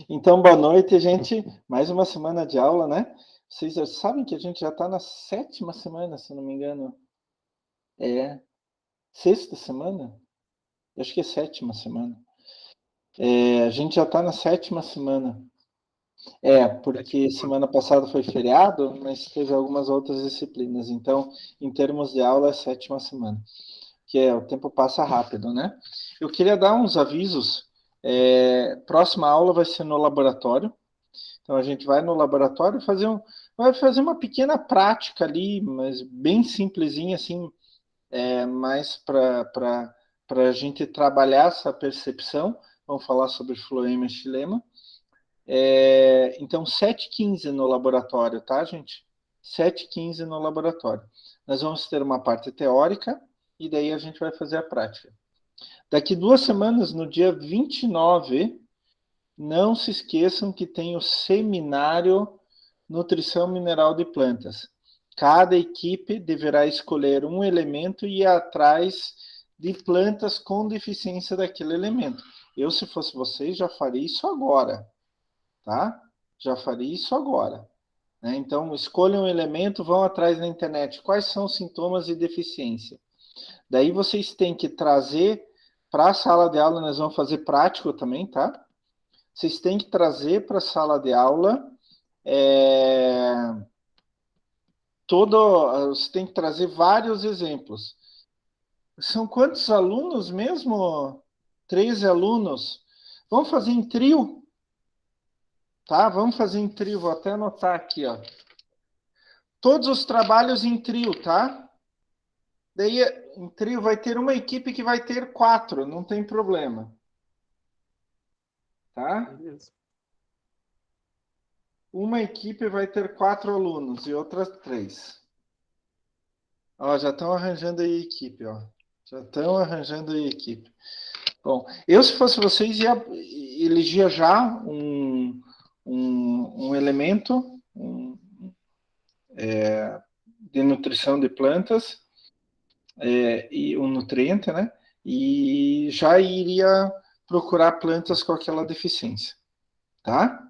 Então, boa noite, gente. Mais uma semana de aula, né? Vocês já sabem que a gente já está na 7ª semana, se não me engano. É 6ª semana? Eu acho que é 7ª semana. A gente já está na 7ª semana. Porque semana passada foi feriado, mas teve algumas outras disciplinas. Então, em termos de aula, é 7ª semana. O tempo passa rápido, né? Eu queria dar uns avisos. Próxima aula vai ser no laboratório. Então a gente vai no laboratório vai fazer uma pequena prática ali, mas bem simplesinha, assim, mais para a gente trabalhar essa percepção. Vamos falar sobre floema e xilema. Então, 7h15 no laboratório, tá, gente? 7h15 no laboratório. Nós vamos ter uma parte teórica e daí a gente vai fazer a prática. Daqui 2 semanas, no dia 29, não se esqueçam que tem o seminário Nutrição Mineral de Plantas. Cada equipe deverá escolher um elemento e ir atrás de plantas com deficiência daquele elemento. Eu, se fosse vocês, já faria isso agora, tá? Já faria isso agora. Né? Então, escolham um elemento, vão atrás na internet. Quais são os sintomas de deficiência? Daí vocês têm que trazer para a sala de aula, nós vamos fazer prático também, tá? Vocês têm que trazer para a sala de aula você tem que trazer vários exemplos. São quantos alunos mesmo? 13 alunos. Vamos fazer em trio? Tá? Vamos fazer em trio. Vou até anotar aqui, ó. Todos os trabalhos em trio, tá? Daí, em trio, vai ter uma equipe que vai ter 4, não tem problema. Tá? Beleza. Uma equipe vai ter 4 alunos e outras 3. Ó, já estão arranjando aí a equipe, ó. Já estão arranjando aí a equipe. Bom, eu, se fosse vocês, elegia já um elemento de nutrição de plantas e um nutriente, né? E já iria procurar plantas com aquela deficiência, tá?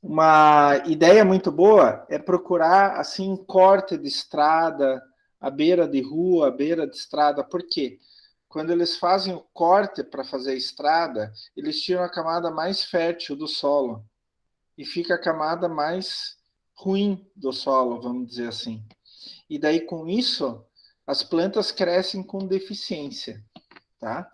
Uma ideia muito boa é procurar, assim, corte de estrada, à beira de rua, à beira de estrada. Por quê? Quando eles fazem o corte para fazer a estrada, eles tiram a camada mais fértil do solo e fica a camada mais ruim do solo, vamos dizer assim. E daí, com isso, as plantas crescem com deficiência, tá?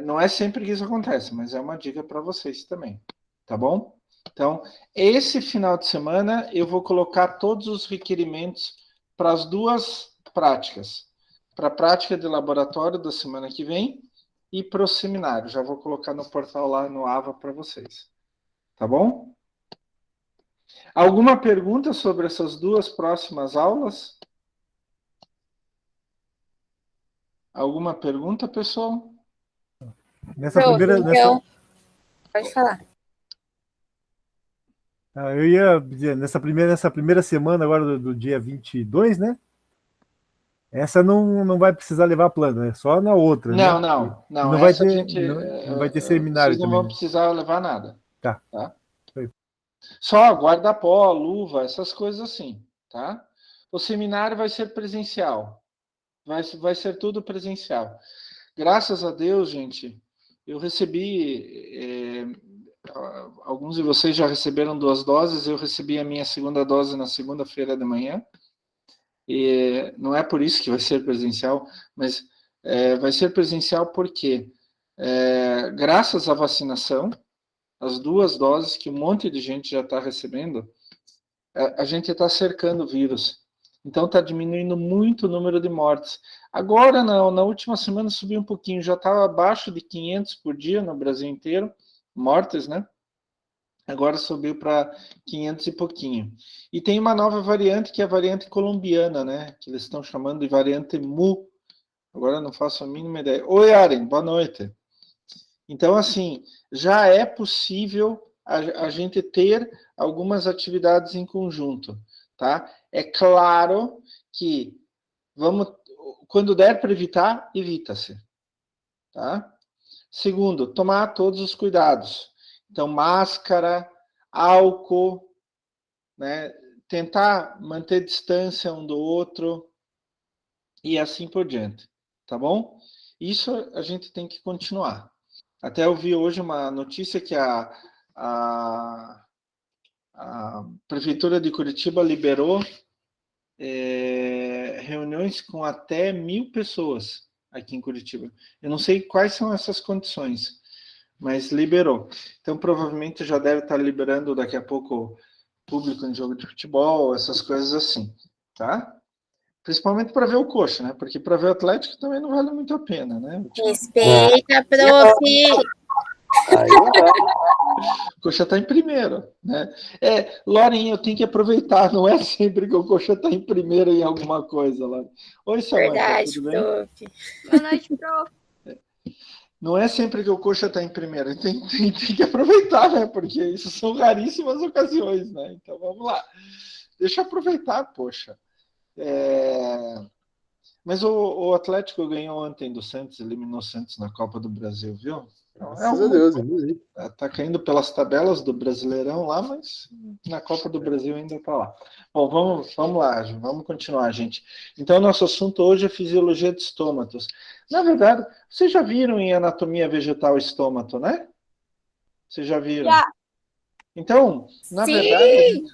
Não é sempre que isso acontece, mas é uma dica para vocês também, tá bom? Então, esse final de semana, eu vou colocar todos os requerimentos para as 2 práticas. Para a prática de laboratório da semana que vem e para o seminário. Já vou colocar no portal lá no AVA para vocês. Tá bom? Alguma pergunta sobre essas 2 próximas aulas? Alguma pergunta, pessoal? Pode falar. Eu ia dizer, nessa primeira semana agora do dia 22, né? Essa não vai precisar levar a planta, né? Só na outra, Não, né? não. Não vai Essa ter, não vai ter seminário vocês não também, vão né? precisar levar nada. Tá. Tá? Só guarda-pó, luva, essas coisas assim, tá? O seminário vai ser presencial. Vai ser tudo presencial. Graças a Deus, gente, eu recebi... alguns de vocês já receberam 2 doses, eu recebi a minha segunda dose na segunda-feira de manhã. E não é por isso que vai ser presencial, mas vai ser presencial porque, graças à vacinação, as 2 doses que um monte de gente já está recebendo, a gente está cercando o vírus. Então, está diminuindo muito o número de mortes. Agora, na última semana, subiu um pouquinho. Já estava abaixo de 500 por dia no Brasil inteiro, mortes, né? Agora subiu para 500 e pouquinho. E tem uma nova variante, que é a variante colombiana, né? Que eles estão chamando de variante Mu. Agora eu não faço a mínima ideia. Oi, Aren, boa noite. Então, assim, já é possível a gente ter algumas atividades em conjunto, tá? É claro que quando der para evitar, evita-se, tá? Segundo, tomar todos os cuidados. Então, máscara, álcool, né? Tentar manter distância um do outro e assim por diante, tá bom? Isso a gente tem que continuar. Até eu vi hoje uma notícia que a Prefeitura de Curitiba liberou reuniões com até 1.000 pessoas aqui em Curitiba. Eu não sei quais são essas condições, mas liberou. Então, provavelmente já deve estar liberando daqui a pouco público em jogo de futebol, essas coisas assim, tá? Principalmente para ver o Coxa, né? Porque para ver o Atlético também não vale muito a pena, né? Respeita, prof. Aí não. O Coxa está em primeiro, né? Loren, eu tenho que aproveitar, não é sempre que o Coxa está em primeiro em alguma coisa, Loren. Oi, Samanta, Verdade, tudo bem? prof. Boa noite, prof. Não é sempre que o Coxa está em primeiro, tem que aproveitar, né? Porque isso são raríssimas ocasiões, né? Então vamos lá. Deixa eu aproveitar, poxa. Mas o Atlético ganhou ontem do Santos, eliminou o Santos na Copa do Brasil, viu? Graças a Deus, inclusive. Tá caindo pelas tabelas do Brasileirão lá, mas na Copa do Brasil ainda está lá. Bom, vamos lá, vamos continuar, gente. Então, nosso assunto hoje é fisiologia de estômatos. Na verdade, vocês já viram em anatomia vegetal estômato, né? Vocês já viram? Já. Então, na Sim. verdade,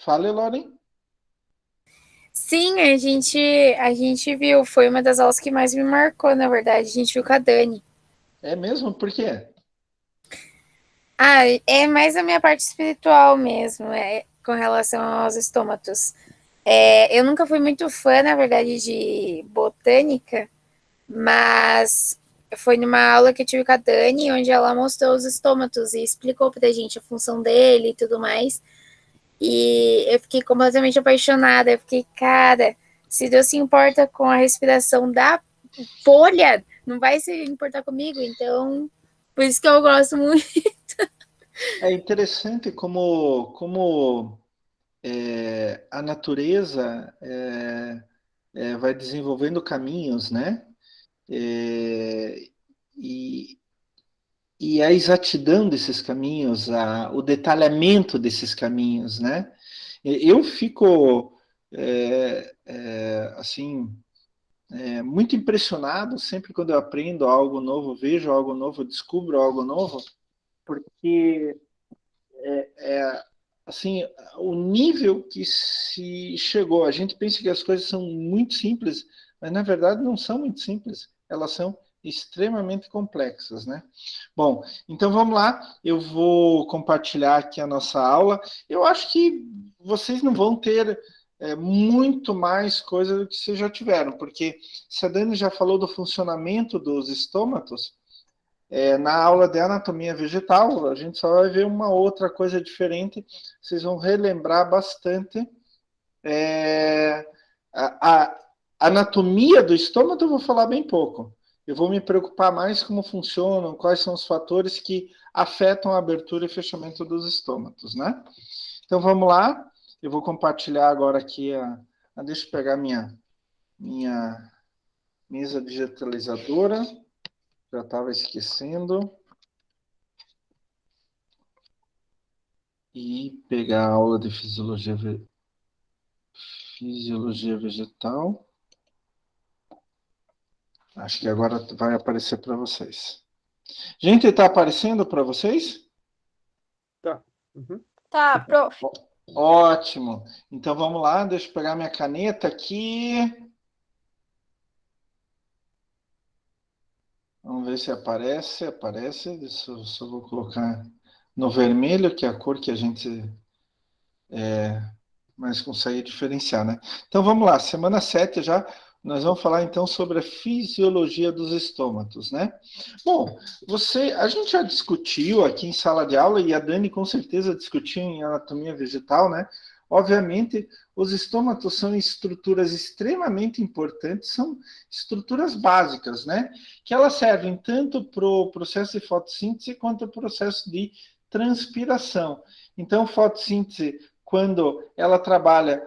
fale, Loren. Sim, a gente viu. Foi uma das aulas que mais me marcou, na verdade. A gente viu com a Dani. É mesmo? Por quê? Ah, é mais a minha parte espiritual mesmo, com relação aos estômatos. Eu nunca fui muito fã, na verdade, de botânica, mas foi numa aula que eu tive com a Dani, onde ela mostrou os estômatos e explicou pra gente a função dele e tudo mais. E eu fiquei completamente apaixonada. Eu fiquei, cara, se Deus se importa com a respiração da folha, não vai se importar comigo. Então, por isso que eu gosto muito. É interessante como a natureza vai desenvolvendo caminhos, né? E, e a exatidão desses caminhos, o detalhamento desses caminhos, né? Eu fico assim muito impressionado sempre quando eu aprendo algo novo, vejo algo novo, descubro algo novo, porque assim, o nível que se chegou, a gente pensa que as coisas são muito simples, mas na verdade não são muito simples, elas são extremamente complexas, né? Bom, então vamos lá, eu vou compartilhar aqui a nossa aula. Eu acho que vocês não vão ter muito mais coisa do que vocês já tiveram, porque se a Dani já falou do funcionamento dos estômatos, na aula de anatomia vegetal, a gente só vai ver uma outra coisa diferente, vocês vão relembrar bastante. A anatomia do estômago eu vou falar bem pouco. Eu vou me preocupar mais como funcionam, quais são os fatores que afetam a abertura e fechamento dos estômatos, né? Então vamos lá, eu vou compartilhar agora aqui deixa eu pegar minha mesa digitalizadora. Já estava esquecendo. E pegar a aula de fisiologia vegetal. Acho que agora vai aparecer para vocês. Gente, está aparecendo para vocês? Tá. Uhum. Tá, prof. Ótimo. Então vamos lá, deixa eu pegar minha caneta aqui. Vamos ver se aparece. Aparece. Só vou colocar no vermelho, que é a cor que a gente mais consegue diferenciar, né? Então vamos lá, semana 7 já, nós vamos falar então sobre a fisiologia dos estômatos, né? Bom, a gente já discutiu aqui em sala de aula, e a Dani com certeza discutiu em anatomia vegetal, né? Obviamente, os estômatos são estruturas extremamente importantes, são estruturas básicas, né? Que elas servem tanto para o processo de fotossíntese quanto para o processo de transpiração. Então, fotossíntese, quando ela trabalha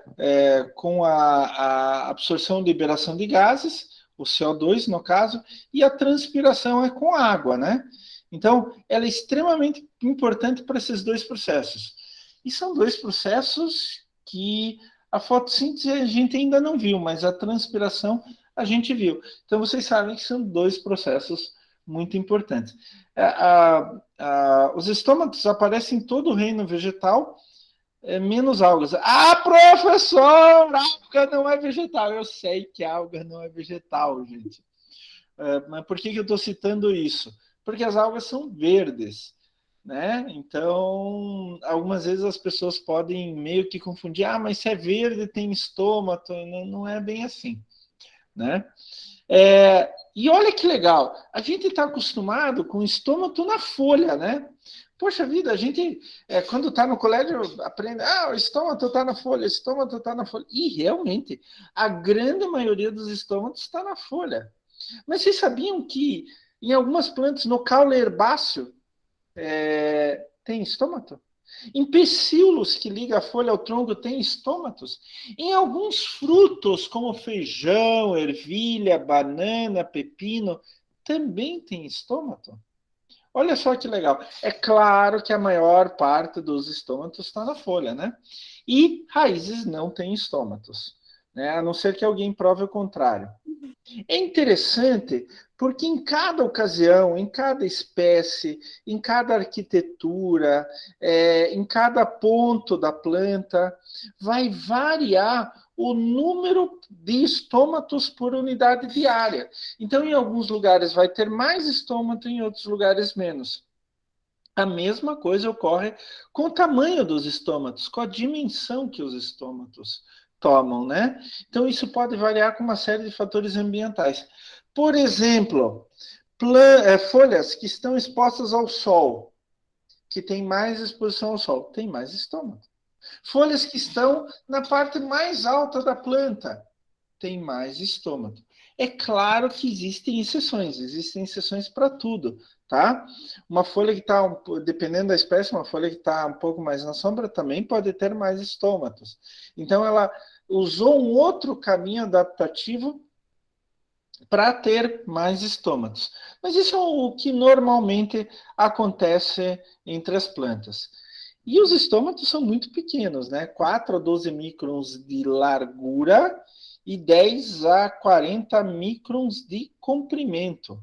com a absorção e liberação de gases, o CO2 no caso, e a transpiração é com água, né? Então, ela é extremamente importante para esses dois processos. E são dois processos que a fotossíntese a gente ainda não viu, mas a transpiração a gente viu. Então, vocês sabem que são dois processos muito importantes. Os estômatos aparecem em todo o reino vegetal, menos algas. Ah, professor, alga não é vegetal. Eu sei que alga não é vegetal, gente. Mas por que eu estou citando isso? Porque as algas são verdes, né? Então, algumas vezes as pessoas podem meio que confundir. Ah, mas se é verde tem estômato. Não, não é bem assim, né? E olha que legal, a gente está acostumado com estômato na folha, né? Poxa vida, a gente, quando está no colégio, aprende, o estômato está na folha, o estômato está na folha. E realmente, a grande maioria dos estômatos está na folha. Mas vocês sabiam que em algumas plantas, no caule herbáceo, tem estômato? Em pecíolos que liga a folha ao tronco tem estômatos. Em alguns frutos, como feijão, ervilha, banana, pepino, também tem estômato. Olha só que legal. É claro que a maior parte dos estômatos está na folha, né? E raízes não têm estômatos, né? A não ser que alguém prove o contrário. É interessante porque em cada ocasião, em cada espécie, em cada arquitetura, em cada ponto da planta, vai variar o número de estômatos por unidade de área. Então, em alguns lugares vai ter mais estômato, em outros lugares menos. A mesma coisa ocorre com o tamanho dos estômatos, com a dimensão que os estômatos tomam, né? Então, isso pode variar com uma série de fatores ambientais. Por exemplo, folhas que estão expostas ao sol, que tem mais exposição ao sol, tem mais estômago. Folhas que estão na parte mais alta da planta, tem mais estômago. É claro que existem exceções para tudo, tá? Uma folha que está, dependendo da espécie, uma folha que está um pouco mais na sombra também pode ter mais estômatos. Então, ela usou um outro caminho adaptativo para ter mais estômatos. Mas isso é o que normalmente acontece entre as plantas. E os estômatos são muito pequenos, né? 4 a 12 microns de largura e 10 a 40 microns de comprimento.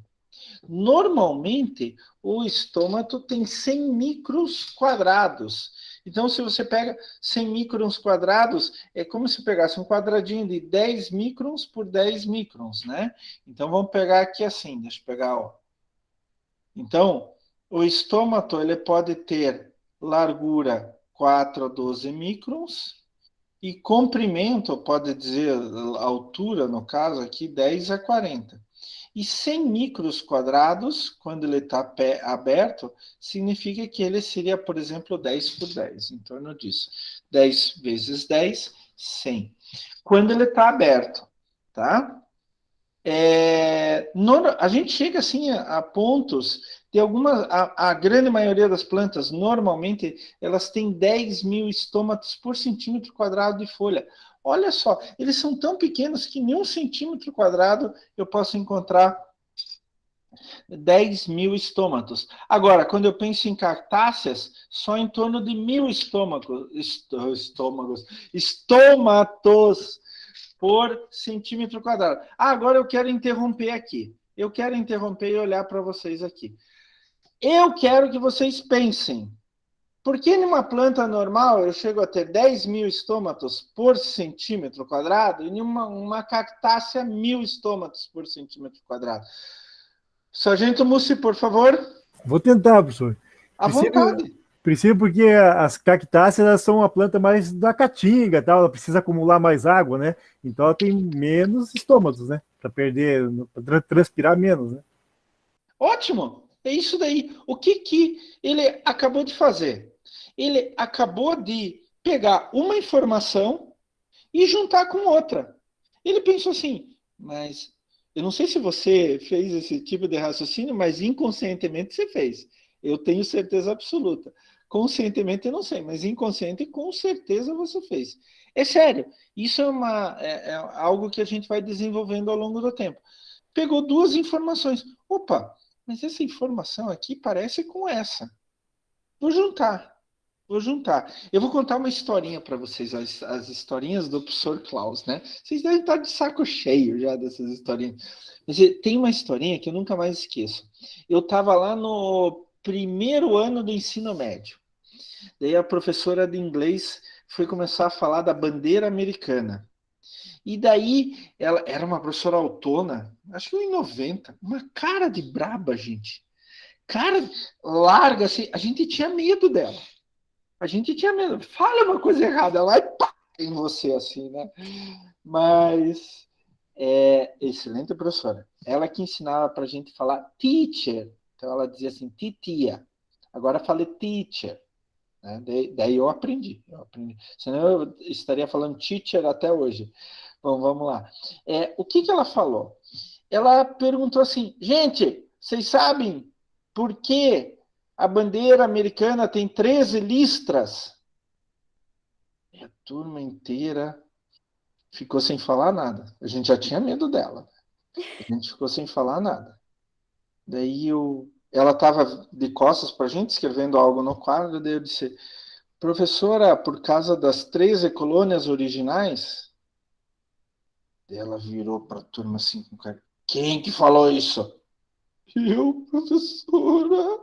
Normalmente, o estômato tem 100 micros quadrados. Então, se você pega 100 microns quadrados, é como se pegasse um quadradinho de 10 microns por 10 microns, né? Então, vamos pegar aqui assim, deixa eu pegar, ó. Então, o estômato, ele pode ter largura 4 a 12 microns e comprimento, pode dizer, altura, no caso aqui, 10 a 40. E 100 micros quadrados, quando ele está aberto, significa que ele seria, por exemplo, 10 por 10, em torno disso. 10 vezes 10, 100. Quando ele está aberto, tá? A gente chega assim a pontos de algumas, a grande maioria das plantas, normalmente, elas têm 10 mil estômatos por centímetro quadrado de folha. Olha só, eles são tão pequenos que em 1 centímetro quadrado eu posso encontrar 10 mil estômatos. Agora, quando eu penso em cactáceas, só em torno de 1.000 estômatos por centímetro quadrado. Agora eu quero interromper aqui. Eu quero interromper e olhar para vocês aqui. Eu quero que vocês pensem. Por que numa planta normal eu chego a ter 10 mil estômatos por centímetro quadrado e em uma cactácea 1.000 estômatos por centímetro quadrado? Sargento Mussi, por favor. Vou tentar, professor. À vontade. Princípio porque as cactáceas elas são uma planta mais da caatinga, tal, ela precisa acumular mais água, né? Então ela tem menos estômatos, né? Para perder, para transpirar menos, né? Ótimo, é isso daí. O que ele acabou de fazer? Ele acabou de pegar uma informação e juntar com outra. Ele pensou assim, mas eu não sei se você fez esse tipo de raciocínio, mas inconscientemente você fez. Eu tenho certeza absoluta. Conscientemente eu não sei, mas inconsciente com certeza você fez. É sério, isso é algo que a gente vai desenvolvendo ao longo do tempo. Pegou duas informações. Opa, mas essa informação aqui parece com essa. Vou juntar. Eu vou contar uma historinha para vocês, as historinhas do professor Klaus, né? Vocês devem estar de saco cheio já dessas historinhas. Mas tem uma historinha que eu nunca mais esqueço. Eu estava lá no primeiro ano do ensino médio. Daí a professora de inglês foi começar a falar da bandeira americana. E daí, ela era uma professora autona, acho que em 90, uma cara de braba, gente. Cara larga, assim, a gente tinha medo dela. A gente tinha medo. Fala uma coisa errada lá e pá, em você, assim, né? Mas, excelente professora. Ela que ensinava pra gente falar teacher. Então, ela dizia assim, titia. Agora falei teacher. Né? Daí eu aprendi. Senão eu estaria falando teacher até hoje. Bom, vamos lá. O que ela falou? Ela perguntou assim, gente, vocês sabem por que a bandeira americana tem 13 listras? E a turma inteira ficou sem falar nada. A gente já tinha medo dela. A gente ficou sem falar nada. Daí ela estava de costas para a gente, escrevendo algo no quadro, daí eu disse, professora, por causa das 13 colônias originais? Ela virou para a turma assim, com cara, quem que falou isso? Eu, professora.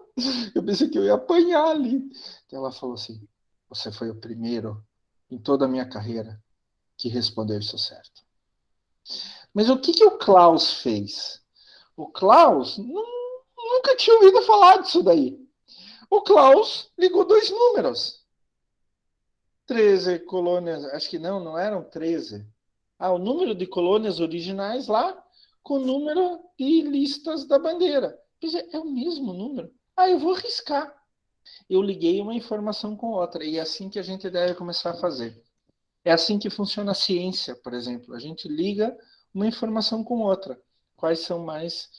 Eu pensei que eu ia apanhar ali. Ela falou assim, você foi o primeiro em toda a minha carreira que respondeu isso certo. Mas o que o Klaus fez? O Klaus nunca tinha ouvido falar disso daí. O Klaus ligou 2 números. 13 colônias, acho que não eram 13. O número de colônias originais lá com o número de listas da bandeira. É o mesmo número. Eu vou riscar. Eu liguei uma informação com outra. E é assim que a gente deve começar a fazer. É assim que funciona a ciência, por exemplo. A gente liga uma informação com outra. Quais são mais...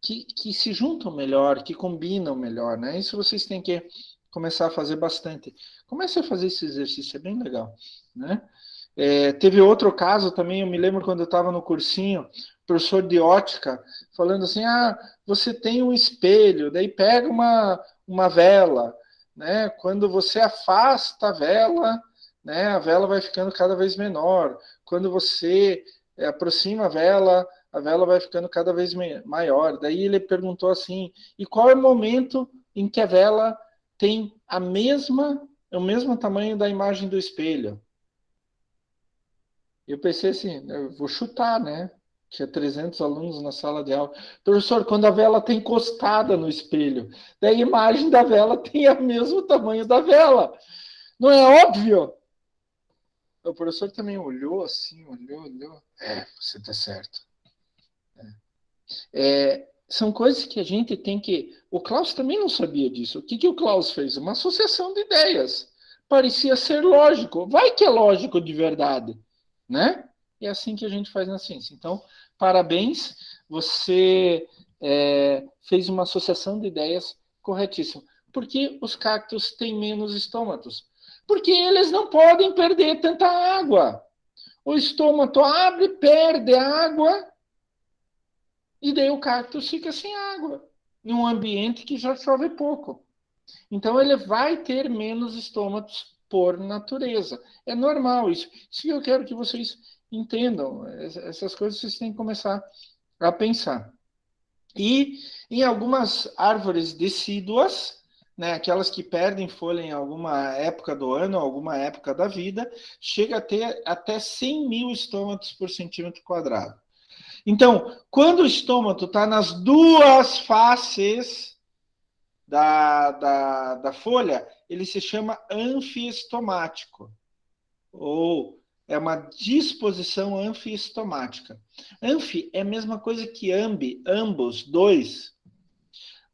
que se juntam melhor, que combinam melhor, né? Isso vocês têm que começar a fazer bastante. Comece a fazer esse exercício, é bem legal, né? Teve outro caso também, eu me lembro quando eu estava no cursinho, professor de ótica, falando assim, você tem um espelho, daí pega uma vela, né? Quando você afasta a vela, né, a vela vai ficando cada vez menor. Quando você aproxima a vela vai ficando cada vez maior. Daí ele perguntou assim, e qual é o momento em que a vela tem o mesmo tamanho da imagem do espelho? Eu pensei assim, eu vou chutar, né? Tinha 300 alunos na sala de aula. Professor, quando a vela está encostada no espelho, daí a imagem da vela tem o mesmo tamanho da vela. Não é óbvio? O professor também olhou assim, olhou. Você está certo. São coisas que a gente tem que... O Klaus também não sabia disso. O que o Klaus fez? Uma associação de ideias. Parecia ser lógico. Vai que é lógico de verdade, né? É assim que a gente faz na ciência. Então, parabéns, você fez uma associação de ideias corretíssima. Por que os cactos têm menos estômatos? Porque eles não podem perder tanta água. O estômago abre, perde água, e daí o cactus fica sem água, em um ambiente que já chove pouco. Então ele vai ter menos estômatos por natureza. É normal isso. Isso que eu quero que vocês entendam. Essas coisas vocês têm que começar a pensar. E em algumas árvores decíduas, né, aquelas que perdem folha em alguma época do ano, alguma época da vida, chega a ter até 100 mil estômatos por centímetro quadrado. Então, quando o estômago está nas duas faces da folha, ele se chama anfiestomático, ou é uma disposição anfiestomática. Anfi é a mesma coisa que ambos, dois.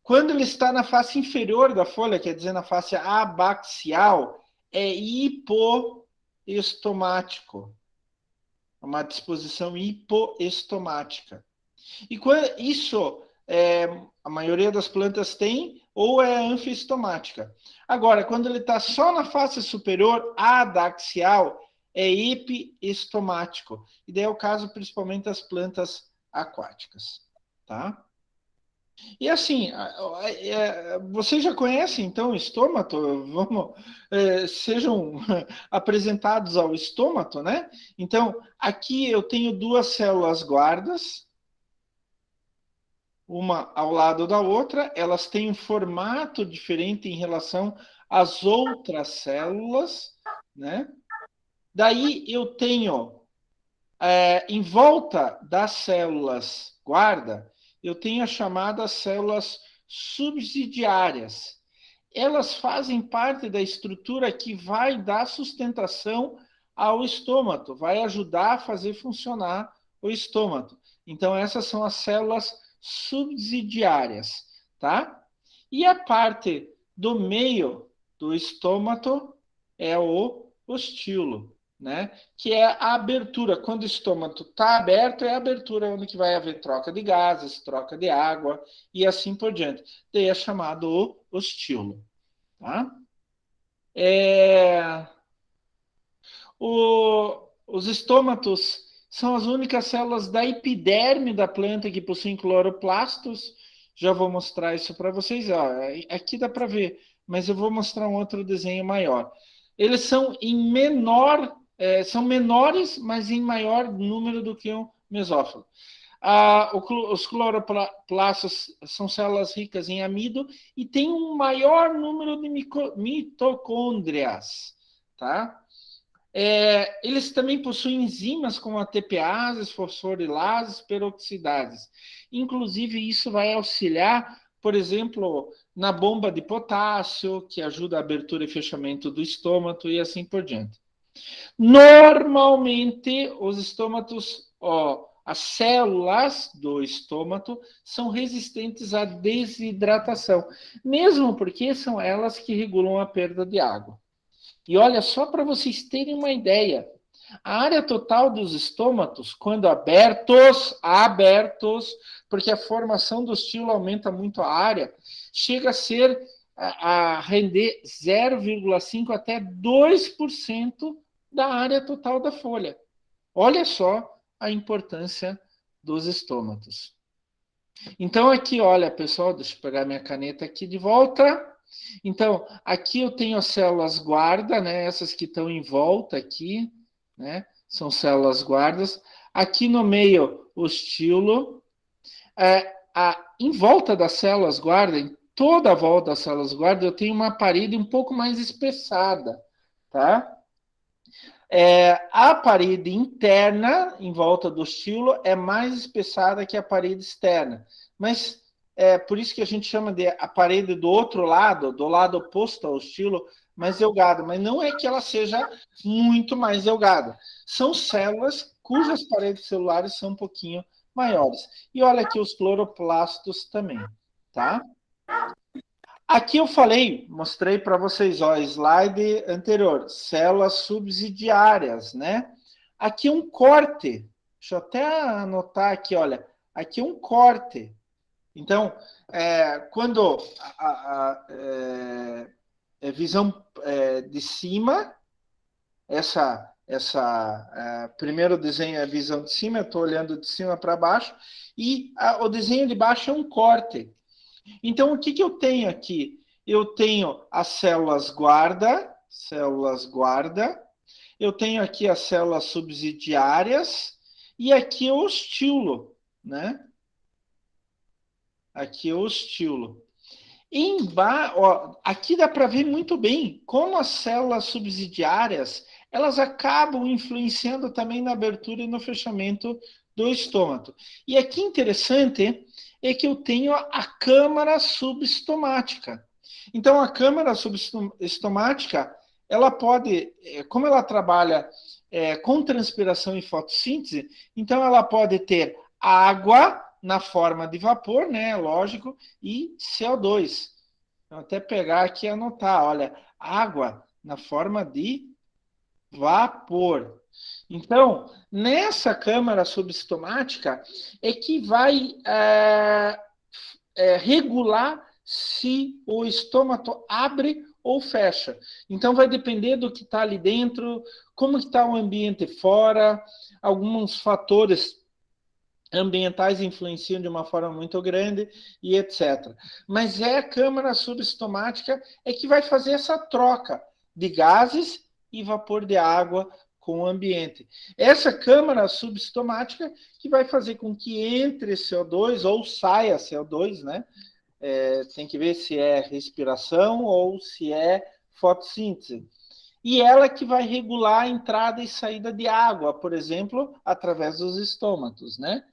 Quando ele está na face inferior da folha, quer dizer, na face abaxial, é hipoestomático. É uma disposição hipoestomática. E isso a maioria das plantas tem, ou é anfiestomática. Agora, quando ele está só na face superior, adaxial, é epiestomático. E daí é o caso principalmente das plantas aquáticas. Tá? E assim, vocês já conhecem então o estômato? Sejam apresentados ao estômato, né? Então, aqui eu tenho duas células guardas, uma ao lado da outra, elas têm um formato diferente em relação às outras células, né? Daí eu tenho, em volta das células guarda, eu tenho as chamadas células subsidiárias. Elas fazem parte da estrutura que vai dar sustentação ao estômago, vai ajudar a fazer funcionar o estômago. Então, essas são as células subsidiárias, tá? E a parte do meio do estômago é o ostíolo, né? Que é a abertura. Quando o estômago está aberto, é a abertura onde que vai haver troca de gases, troca de água e assim por diante. Daí é chamado o ostíolo. Tá? Os estômatos são as únicas células da epiderme da planta que possuem cloroplastos. Já vou mostrar isso para vocês. Ó, aqui dá para ver, mas eu vou mostrar um outro desenho maior. Eles são em menor, são menores, mas em maior número do que o mesófilo. Os cloroplastos são células ricas em amido e têm um maior número de mitocôndrias, tá? Eles também possuem enzimas como ATPases, fosforilases, peroxidases. Inclusive, isso vai auxiliar, por exemplo, na bomba de potássio, que ajuda a abertura e fechamento do estômago e assim por diante. Normalmente, os estômatos, as células do estômago são resistentes à desidratação, mesmo porque são elas que regulam a perda de água. E olha, só para vocês terem uma ideia, a área total dos estômatos, quando abertos, porque a formação do estilo aumenta muito a área, chega a render 0,5 até 2% da área total da folha. Olha só a importância dos estômatos. Então, aqui, olha, pessoal, deixa eu pegar minha caneta aqui de volta. Então, aqui eu tenho as células guarda, né? Essas que estão em volta aqui, né? São células guardas. Aqui no meio, o estilo. Em volta das células guarda, em toda a volta das células guarda, eu tenho uma parede um pouco mais espessada, tá? A parede interna, em volta do estilo, é mais espessada que a parede externa. Mas por isso que a gente chama de a parede do outro lado, do lado oposto ao estilo, mais delgada. Mas não é que ela seja muito mais delgada. São células cujas paredes celulares são um pouquinho maiores. E olha aqui os cloroplastos também, tá? Aqui eu mostrei para vocês, ó, slide anterior, células subsidiárias, né? Aqui um corte, deixa eu até anotar aqui, olha, aqui um corte. Então, quando visão de cima, primeiro desenho é a visão de cima, eu estou olhando de cima para baixo, e o desenho de baixo é um corte. Então, o que eu tenho aqui? Eu tenho as células guarda, eu tenho aqui as células subsidiárias, e aqui o estilo, né? Aqui o estilo. Aqui dá para ver muito bem como as células subsidiárias, elas acabam influenciando também na abertura e no fechamento do estômago. E aqui interessante é que eu tenho a câmara subestomática. Então, a câmara subestomática, ela pode, como ela trabalha com transpiração e fotossíntese, então ela pode ter água na forma de vapor, né, lógico, e CO2. Vou até pegar aqui e anotar, olha, água na forma de vapor. Então, nessa câmara subestomática é que vai regular se o estômago abre ou fecha. Então, vai depender do que está ali dentro, como está o ambiente fora, alguns fatores ambientais influenciam de uma forma muito grande e etc. Mas é a câmara subestomática é que vai fazer essa troca de gases e vapor de água com o ambiente. Essa câmara subestomática que vai fazer com que entre CO2 ou saia CO2, né? Tem que ver se é respiração ou se é fotossíntese. E ela que vai regular a entrada e saída de água, por exemplo, através dos estômatos, né?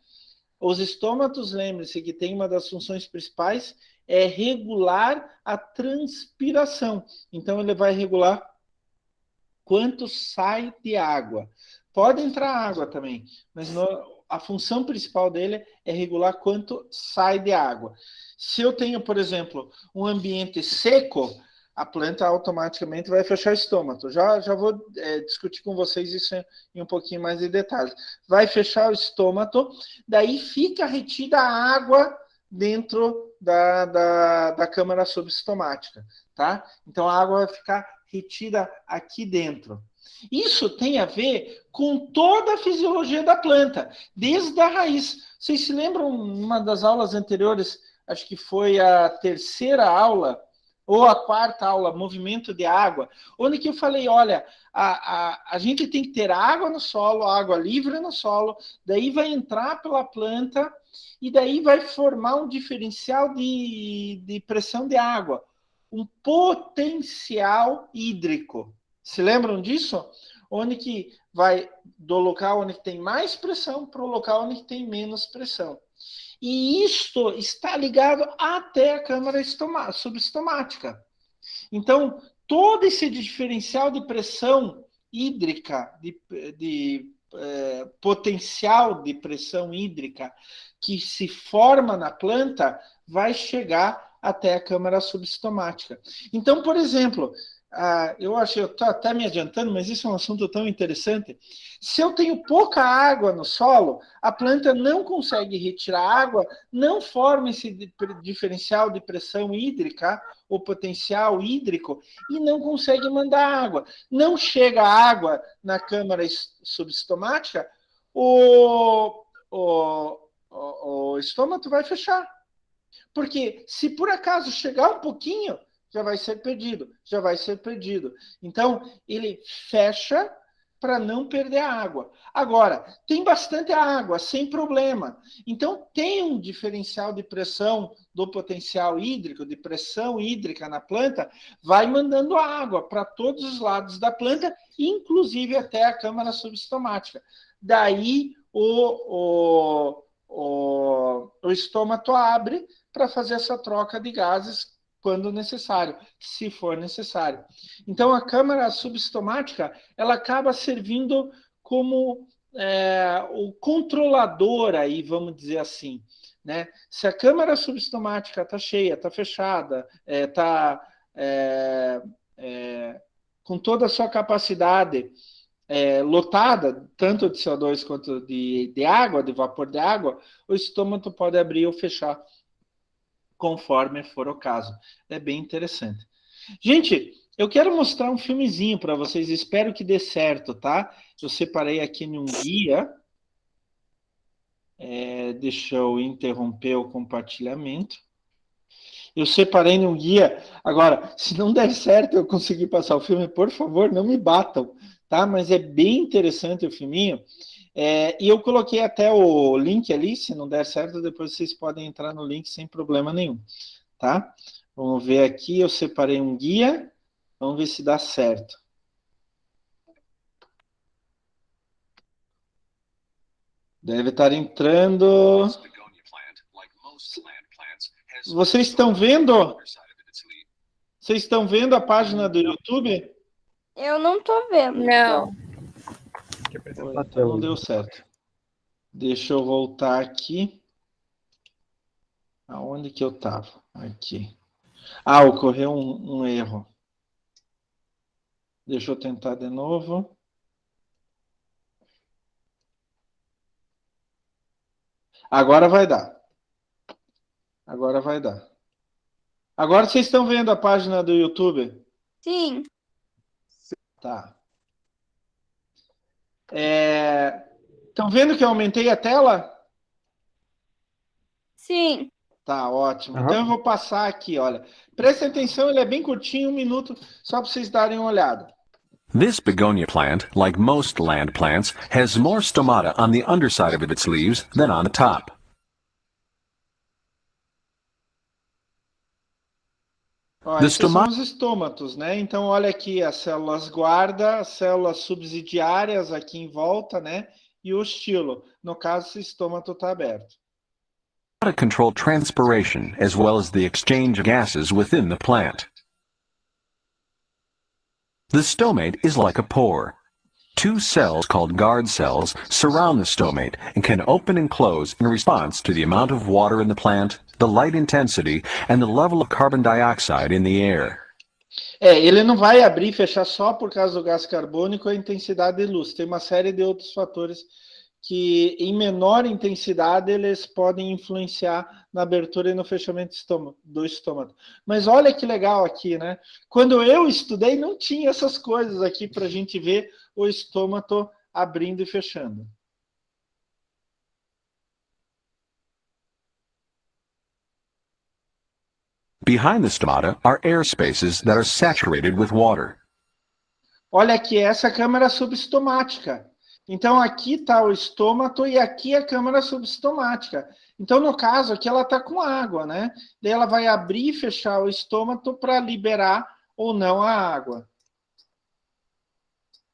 Os estômatos, lembre-se que tem uma das funções principais é regular a transpiração. Então, ele vai regular quanto sai de água. Pode entrar água também, mas a função principal dele é regular quanto sai de água. Se eu tenho, por exemplo, um ambiente seco, a planta automaticamente vai fechar o estômago. Já vou discutir com vocês isso em um pouquinho mais de detalhes. Vai fechar o estômago, daí fica retida a água dentro da câmara subestomática, tá? Então a água vai ficar retida aqui dentro. Isso tem a ver com toda a fisiologia da planta, desde a raiz. Vocês se lembram, uma das aulas anteriores, acho que foi a terceira aula, ou a quarta aula, movimento de água, onde que eu falei, olha, a gente tem que ter água no solo, água livre no solo, daí vai entrar pela planta, e daí vai formar um diferencial de pressão de água, um potencial hídrico. Se lembram disso? Onde que vai do local onde tem mais pressão para o local onde tem menos pressão. E isto está ligado até a câmara subestomática. Então, todo esse diferencial de pressão hídrica, de potencial de pressão hídrica que se forma na planta, vai chegar até a câmara subestomática. Então, por exemplo, eu estou até me adiantando, mas isso é um assunto tão interessante. Se eu tenho pouca água no solo, a planta não consegue retirar água, não forma esse diferencial de pressão hídrica, o potencial hídrico, e não consegue mandar água. Não chega água na câmara subestomática, o estômago vai fechar. Porque se por acaso chegar um pouquinho, já vai ser perdido. Então, ele fecha para não perder a água. Agora, tem bastante água, sem problema. Então, tem um diferencial de pressão do potencial hídrico, de pressão hídrica na planta, vai mandando água para todos os lados da planta, inclusive até a câmara subestomática. Daí, o estômago abre para fazer essa troca de gases quando necessário, se for necessário. Então, a câmara subestomática, ela acaba servindo como o controlador aí, vamos dizer assim, né? Se a câmara subestomática está cheia, está fechada, está com toda a sua capacidade lotada, tanto de CO2 quanto de água, de vapor de água, o estômago pode abrir ou fechar conforme for o caso. É bem interessante. Gente, eu quero mostrar um filmezinho para vocês, espero que dê certo, tá? Eu separei aqui num guia. Deixa eu interromper o compartilhamento. Eu separei num guia. Agora, se não der certo eu conseguir passar o filme, por favor, não me batam, tá? Mas é bem interessante o filminho. E eu coloquei até o link ali, se não der certo, depois vocês podem entrar no link sem problema nenhum, tá? Vamos ver aqui, eu separei um guia, vamos ver se dá certo. Deve estar entrando. Vocês estão vendo? Vocês estão vendo a página do YouTube? Eu não tô vendo. Não. Então não deu certo. Deixa eu voltar aqui. Aonde que eu estava? Aqui. Ocorreu um erro. Deixa eu tentar de novo. Agora vai dar. Agora vai dar. Agora vocês estão vendo a página do YouTube? Sim. Tá. Estão vendo que eu aumentei a tela? Sim. Tá, ótimo. Aham. Então eu vou passar aqui, olha. Prestem atenção, ele é bem curtinho, 1 minuto, só para vocês darem uma olhada. This begonia plant, like most land plants, has more stomata on the underside of its leaves than on the top. Ó, The esses são stomata os estômatos, né? Então, olha aqui as células guarda, as células subsidiárias aqui em volta, né? E o estilo. No caso, esse estômato está aberto. control transpiration as well as the exchange of gases within the plant. The stomate is like a pore. Two cells called guard cells surround the stomate and can open and close in response to the amount of water in the plant, the light intensity, and the level of carbon dioxide in the air. Ele não vai abrir e fechar só por causa do gás carbônico e a intensidade de luz. Tem uma série de outros fatores que, em menor intensidade, eles podem influenciar na abertura e no fechamento do estômago. Mas olha que legal aqui, né? Quando eu estudei, não tinha essas coisas aqui para a gente ver o estômago abrindo e fechando. Behind the stomata are air spaces that are saturated with water. Olha aqui, essa é a câmara subestomática. Então, aqui está o estômago e aqui a câmara subestomática. Então, no caso, aqui ela está com água, né? Daí ela vai abrir e fechar o estômago para liberar ou não a água.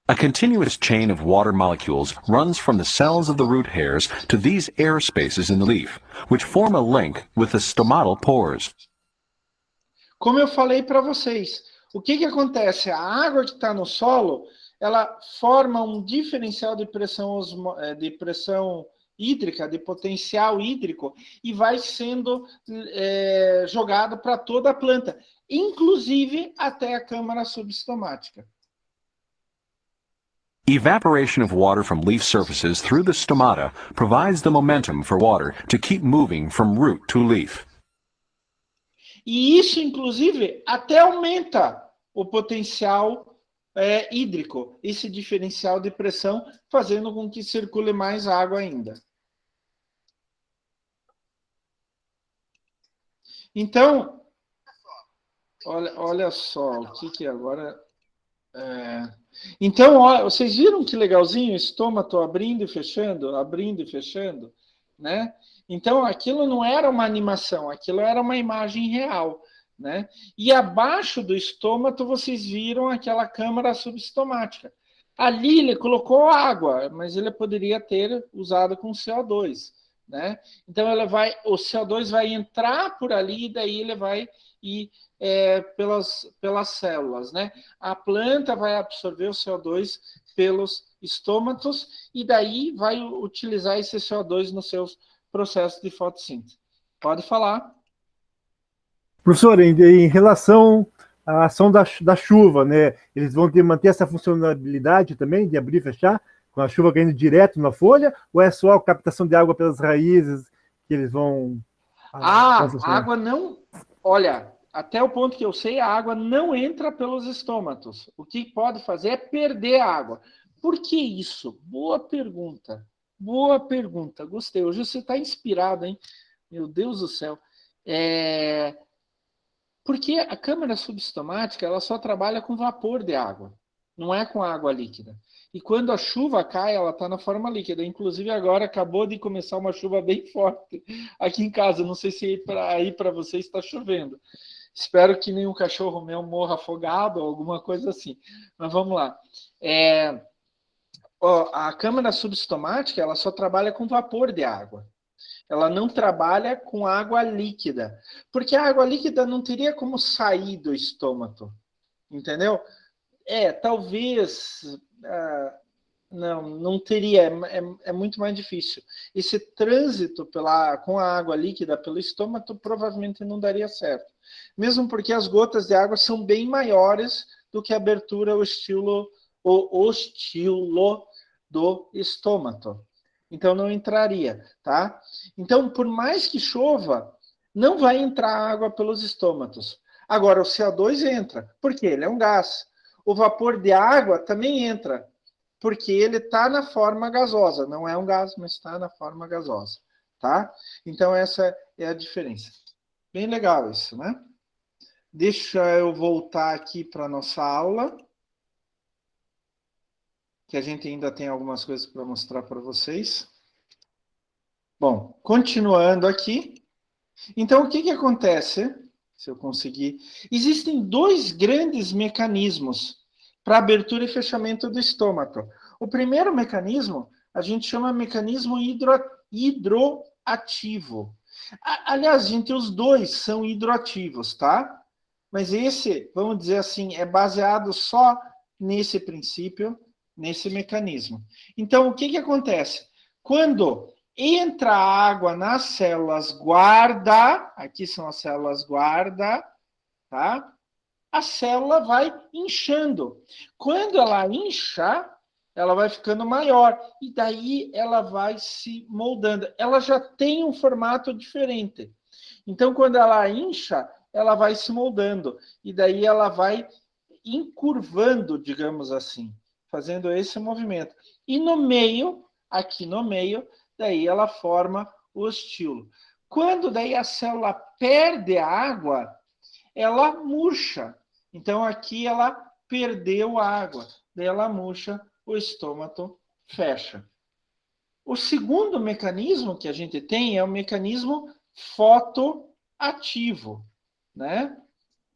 A continuous chain of water molecules runs from the cells of the root hairs to these air spaces in the leaf, which form a link with the stomatal pores. Como eu falei para vocês, o que acontece? A água que está no solo, ela forma um diferencial de pressão hídrica, de potencial hídrico, e vai sendo jogado para toda a planta, inclusive até a câmara subestomática. Evaporation of water from leaf surfaces through the stomata provides the momentum for water to keep moving from root to leaf. E isso, inclusive, até aumenta o potencial hídrico, esse diferencial de pressão, fazendo com que circule mais água ainda. Então, olha só, o que agora... Então, ó, vocês viram que legalzinho o estômago abrindo e fechando, né? Então, aquilo não era uma animação, aquilo era uma imagem real, né? E abaixo do estômago, vocês viram aquela câmara subestomática. Ali ele colocou água, mas ele poderia ter usado com CO2, né? Então, o CO2 vai entrar por ali, e daí ele vai ir pelas células, né? A planta vai absorver o CO2 pelos estômatos e daí vai utilizar esse CO2 nos seus processos de fotossíntese. Pode falar. Professor, em relação à ação da chuva, né? Eles vão manter essa funcionalidade também de abrir e fechar, com a chuva caindo direto na folha, ou é só a captação de água pelas raízes que eles vão... A água não... Olha, até o ponto que eu sei, a água não entra pelos estômatos. O que pode fazer é perder a água. Por que isso? Boa pergunta. Boa pergunta. Gostei. Hoje você está inspirado, hein? Meu Deus do céu. Porque a câmara subestomática ela só trabalha com vapor de água. Não é com água líquida. E quando a chuva cai, ela está na forma líquida. Inclusive, agora acabou de começar uma chuva bem forte aqui em casa. Não sei se aí para vocês está chovendo. Espero que nenhum cachorro meu morra afogado ou alguma coisa assim. Mas vamos lá. A câmara subestomática ela só trabalha com vapor de água. Ela não trabalha com água líquida. Porque a água líquida não teria como sair do estômago. Entendeu? Talvez... não teria, é muito mais difícil. Esse trânsito com a água líquida pelo estômago provavelmente não daria certo. Mesmo porque as gotas de água são bem maiores do que a abertura, o estilo do estômago. Então não entraria, tá? Então, por mais que chova, não vai entrar água pelos estômatos. Agora, o CO2 entra, porque ele é um gás. O vapor de água também entra, porque ele está na forma gasosa. Não é um gás, mas está na forma gasosa. tá? Então, essa é a diferença. Bem legal isso, né? Deixa eu voltar aqui para a nossa aula, que a gente ainda tem algumas coisas para mostrar para vocês. Bom, continuando aqui. Então, o que acontece? Se eu conseguir. Existem dois grandes mecanismos para abertura e fechamento do estômago. O primeiro mecanismo, a gente chama mecanismo hidroativo. Aliás, gente, os dois são hidroativos, tá? Mas esse, vamos dizer assim, é baseado só nesse princípio, nesse mecanismo. Então, o que acontece? Quando entra água nas células guarda, aqui são as células guarda, tá? A célula vai inchando. Quando ela incha, ela vai ficando maior e daí ela vai se moldando. Ela já tem um formato diferente. Então, quando ela incha, ela vai se moldando e daí ela vai encurvando, digamos assim, fazendo esse movimento. E no meio, aqui no meio, daí ela forma o estilo. Quando daí a célula perde a água, ela murcha. Então aqui ela perdeu a água, daí ela murcha, o estômago fecha. O segundo mecanismo que a gente tem é o mecanismo fotoativo, né?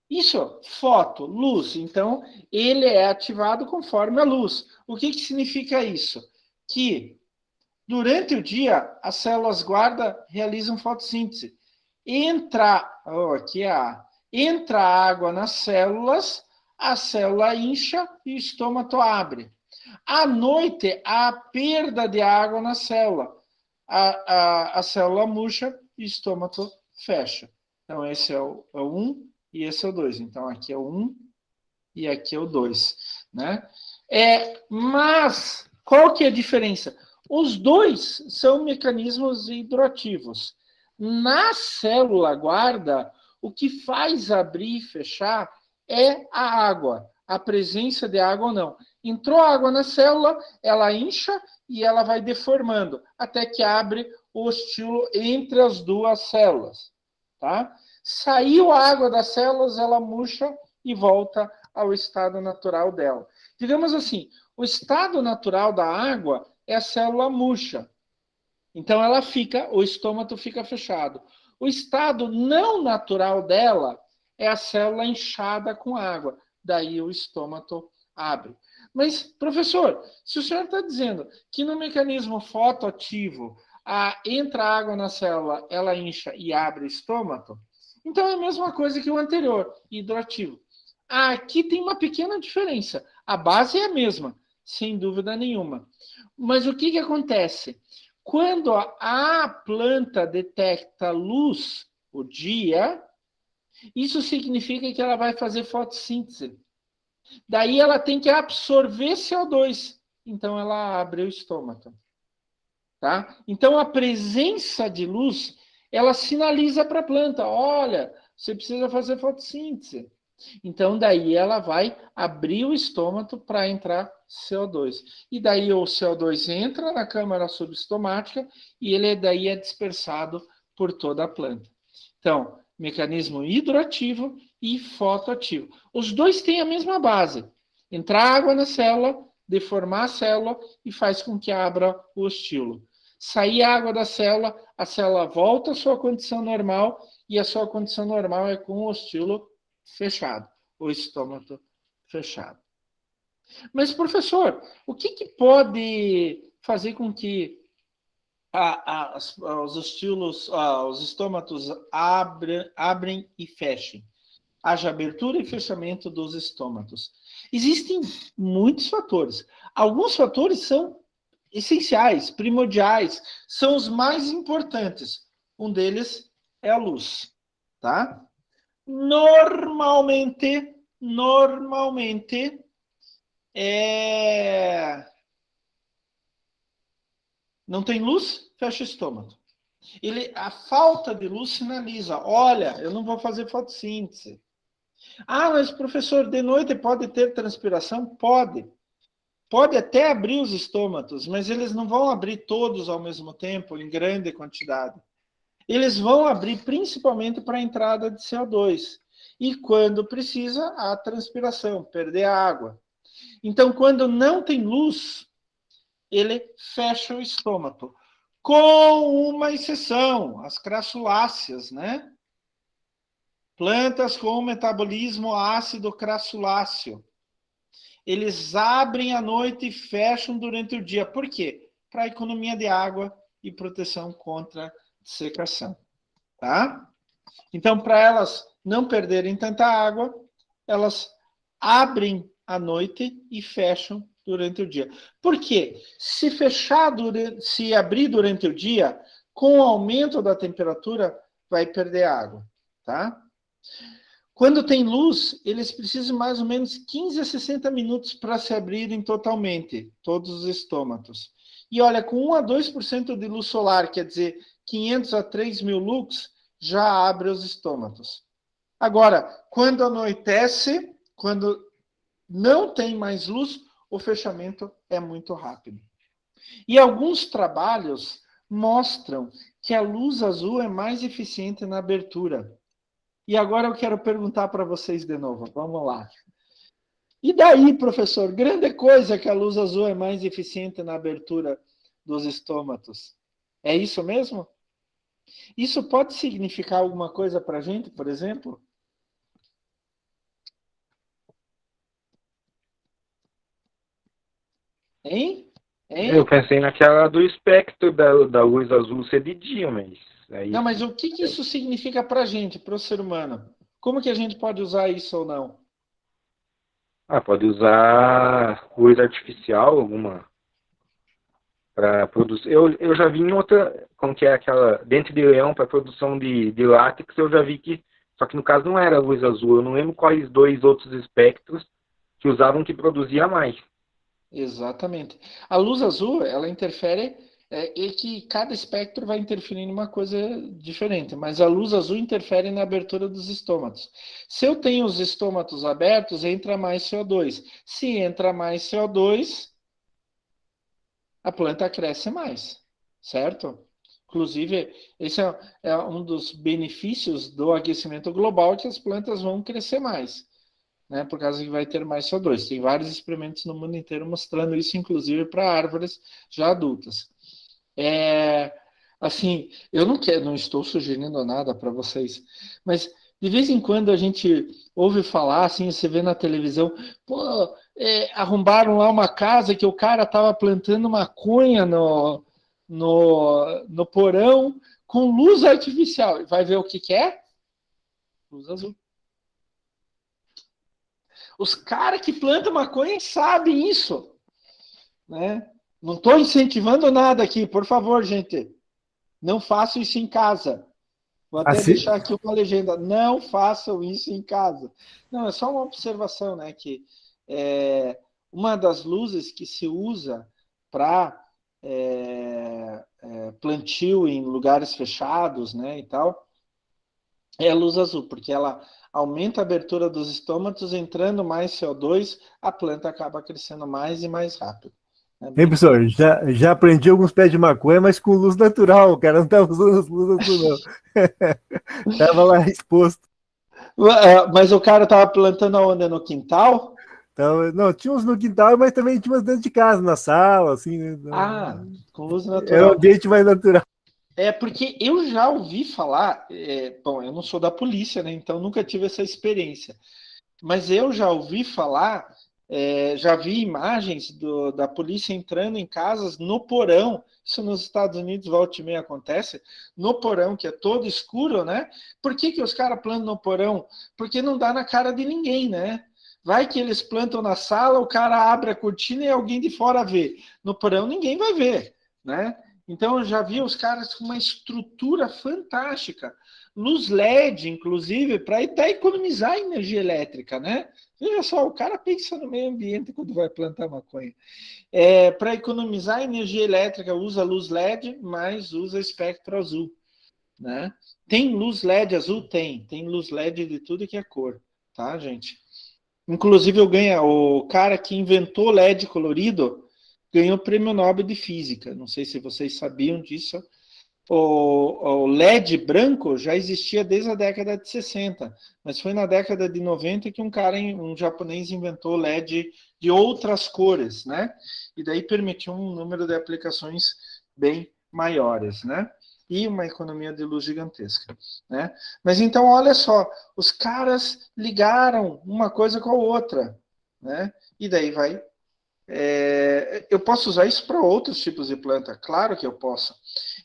Isso, foto, luz. Então, ele é ativado conforme a luz. O que significa isso? Que durante o dia, as células guarda realizam fotossíntese. Entra água nas células, a célula incha e o estômago abre. À noite, há perda de água na célula. A célula murcha e o estômago fecha. Então, esse é o 1 e esse é o 2. Então, aqui é o 1 e aqui é o 2. Né? Mas, qual que é a diferença? Os dois são mecanismos hidroativos. Na célula guarda, o que faz abrir e fechar é a água, a presença de água ou não. Entrou água na célula, ela incha e ela vai deformando, até que abre o estilo entre as duas células. Tá? Saiu a água das células, ela murcha e volta ao estado natural dela. Digamos assim, o estado natural da água é a célula murcha. Então ela fica, o estômago fica fechado. O estado não natural dela é a célula inchada com água. Daí o estômago abre. Mas, professor, se o senhor está dizendo que no mecanismo fotoativo entra água na célula, ela incha e abre o estômago, então é a mesma coisa que o anterior, hidroativo. Aqui tem uma pequena diferença. A base é a mesma, sem dúvida nenhuma. Mas o que acontece? Quando a planta detecta luz, o dia, isso significa que ela vai fazer fotossíntese. Daí ela tem que absorver CO2. Então ela abre o estômago. Tá? Então a presença de luz, ela sinaliza para a planta, olha, você precisa fazer fotossíntese. Então, daí ela vai abrir o estômago para entrar CO2. E daí o CO2 entra na câmara subestomática e ele daí é dispersado por toda a planta. Então, mecanismo hidroativo e fotoativo. Os dois têm a mesma base. Entrar água na célula, deformar a célula e faz com que abra o estilo. Sair água da célula, a célula volta à sua condição normal e a sua condição normal é com o estilo fechado, o estômago fechado. Mas, professor, o que pode fazer com que os estômagos abrem e fechem? Haja abertura e fechamento dos estômagos. Existem muitos fatores. Alguns fatores são essenciais, primordiais, são os mais importantes. Um deles é a luz, tá? Normalmente, não tem luz, fecha o estômago. A falta de luz sinaliza, olha, eu não vou fazer fotossíntese. Mas professor, de noite pode ter transpiração? Pode. pode até abrir os estômatos, mas eles não vão abrir todos ao mesmo tempo, em grande quantidade. Eles vão abrir principalmente para a entrada de CO2. E quando precisa, a transpiração, perder a água. Então, quando não tem luz, ele fecha o estômago. Com uma exceção, as crassuláceas, né? Plantas com metabolismo ácido crassuláceo. Eles abrem à noite e fecham durante o dia. Por quê? Para economia de água e proteção contra secação. Tá? Então, para elas não perderem tanta água, elas abrem à noite e fecham durante o dia. Por quê? Se abrir durante o dia, com o aumento da temperatura, vai perder água. Tá? Quando tem luz, eles precisam mais ou menos 15 a 60 minutos para se abrirem totalmente, todos os estômatos. E olha, com 1 a 2% de luz solar, quer dizer, 500 a 3.000 lux, já abre os estômatos. Agora, quando anoitece, quando não tem mais luz, o fechamento é muito rápido. E alguns trabalhos mostram que a luz azul é mais eficiente na abertura. E agora eu quero perguntar para vocês de novo. Vamos lá. E daí, professor? Grande coisa que a luz azul é mais eficiente na abertura dos estômatos. É isso mesmo? Isso pode significar alguma coisa para a gente, por exemplo? Hein? Eu pensei naquela do espectro da luz azul ser de dia, mas... Aí... Não, mas o que isso significa para a gente, para o ser humano? Como que a gente pode usar isso ou não? Pode usar luz artificial, alguma, para produzir. Eu já vi em outra, como que é aquela, dente de leão para produção de látex, eu já vi que, só que no caso não era luz azul, eu não lembro quais 2 outros espectros que usavam que produzia mais. Exatamente. A luz azul, ela interfere, e que cada espectro vai interferir em uma coisa diferente, mas a luz azul interfere na abertura dos estômatos. Se eu tenho os estômatos abertos, entra mais CO2. Se entra mais CO2, a planta cresce mais, certo? Inclusive, esse é um dos benefícios do aquecimento global, que as plantas vão crescer mais. Né, por causa que vai ter mais CO2. Tem vários experimentos no mundo inteiro mostrando isso, inclusive para árvores já adultas. Assim, eu não estou sugerindo nada para vocês, mas de vez em quando a gente ouve falar, assim, você vê na televisão, pô, arrombaram lá uma casa que o cara estava plantando maconha no porão com luz artificial. Vai ver o que é? Luz azul. Os caras que plantam maconha sabem isso. Né? Não estou incentivando nada aqui, por favor, gente. Não façam isso em casa. Vou até deixar aqui uma legenda. Não façam isso em casa. Não, é só uma observação, né? Que uma das luzes que se usa para plantio em lugares fechados, né, e tal, é a luz azul, porque ela aumenta a abertura dos estômatos, entrando mais CO2, a planta acaba crescendo mais e mais rápido. Professor, já aprendi alguns pés de maconha, mas com luz natural, o cara não estava usando luz azul, não. Estava lá exposto. Mas o cara estava plantando aonde? No quintal? Então, não, tinha uns no quintal, mas também tinha umas dentro de casa, na sala, assim. Né? Com luz natural. Era um ambiente mais natural. Porque eu já ouvi falar, bom, eu não sou da polícia, né, então nunca tive essa experiência, mas eu já ouvi falar, já vi imagens da polícia entrando em casas no porão, isso nos Estados Unidos volta e meia acontece, no porão, que é todo escuro, né? Por que os caras plantam no porão? Porque não dá na cara de ninguém, né? Vai que eles plantam na sala, o cara abre a cortina e alguém de fora vê. No porão ninguém vai ver, né? Então, eu já vi os caras com uma estrutura fantástica. Luz LED, inclusive, para até economizar energia elétrica, né? Veja só, o cara pensa no meio ambiente quando vai plantar maconha. Para economizar energia elétrica, usa luz LED, mas usa espectro azul, né? Tem luz LED azul? Tem luz LED de tudo que é cor, tá, gente? Inclusive, o cara que inventou LED colorido ganhou o Prêmio Nobel de Física. Não sei se vocês sabiam disso. O LED branco já existia desde a década de 60, mas foi na década de 90 que um japonês inventou LED de outras cores, né? E daí permitiu um número de aplicações bem maiores, né? E uma economia de luz gigantesca, né? Mas então, olha só, os caras ligaram uma coisa com a outra, né? E daí vai... eu posso usar isso para outros tipos de planta? Claro que eu posso.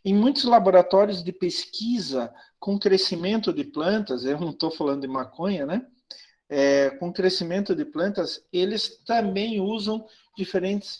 Em muitos laboratórios de pesquisa com crescimento de plantas, eu não estou falando de maconha, né? Com crescimento de plantas, eles também usam diferentes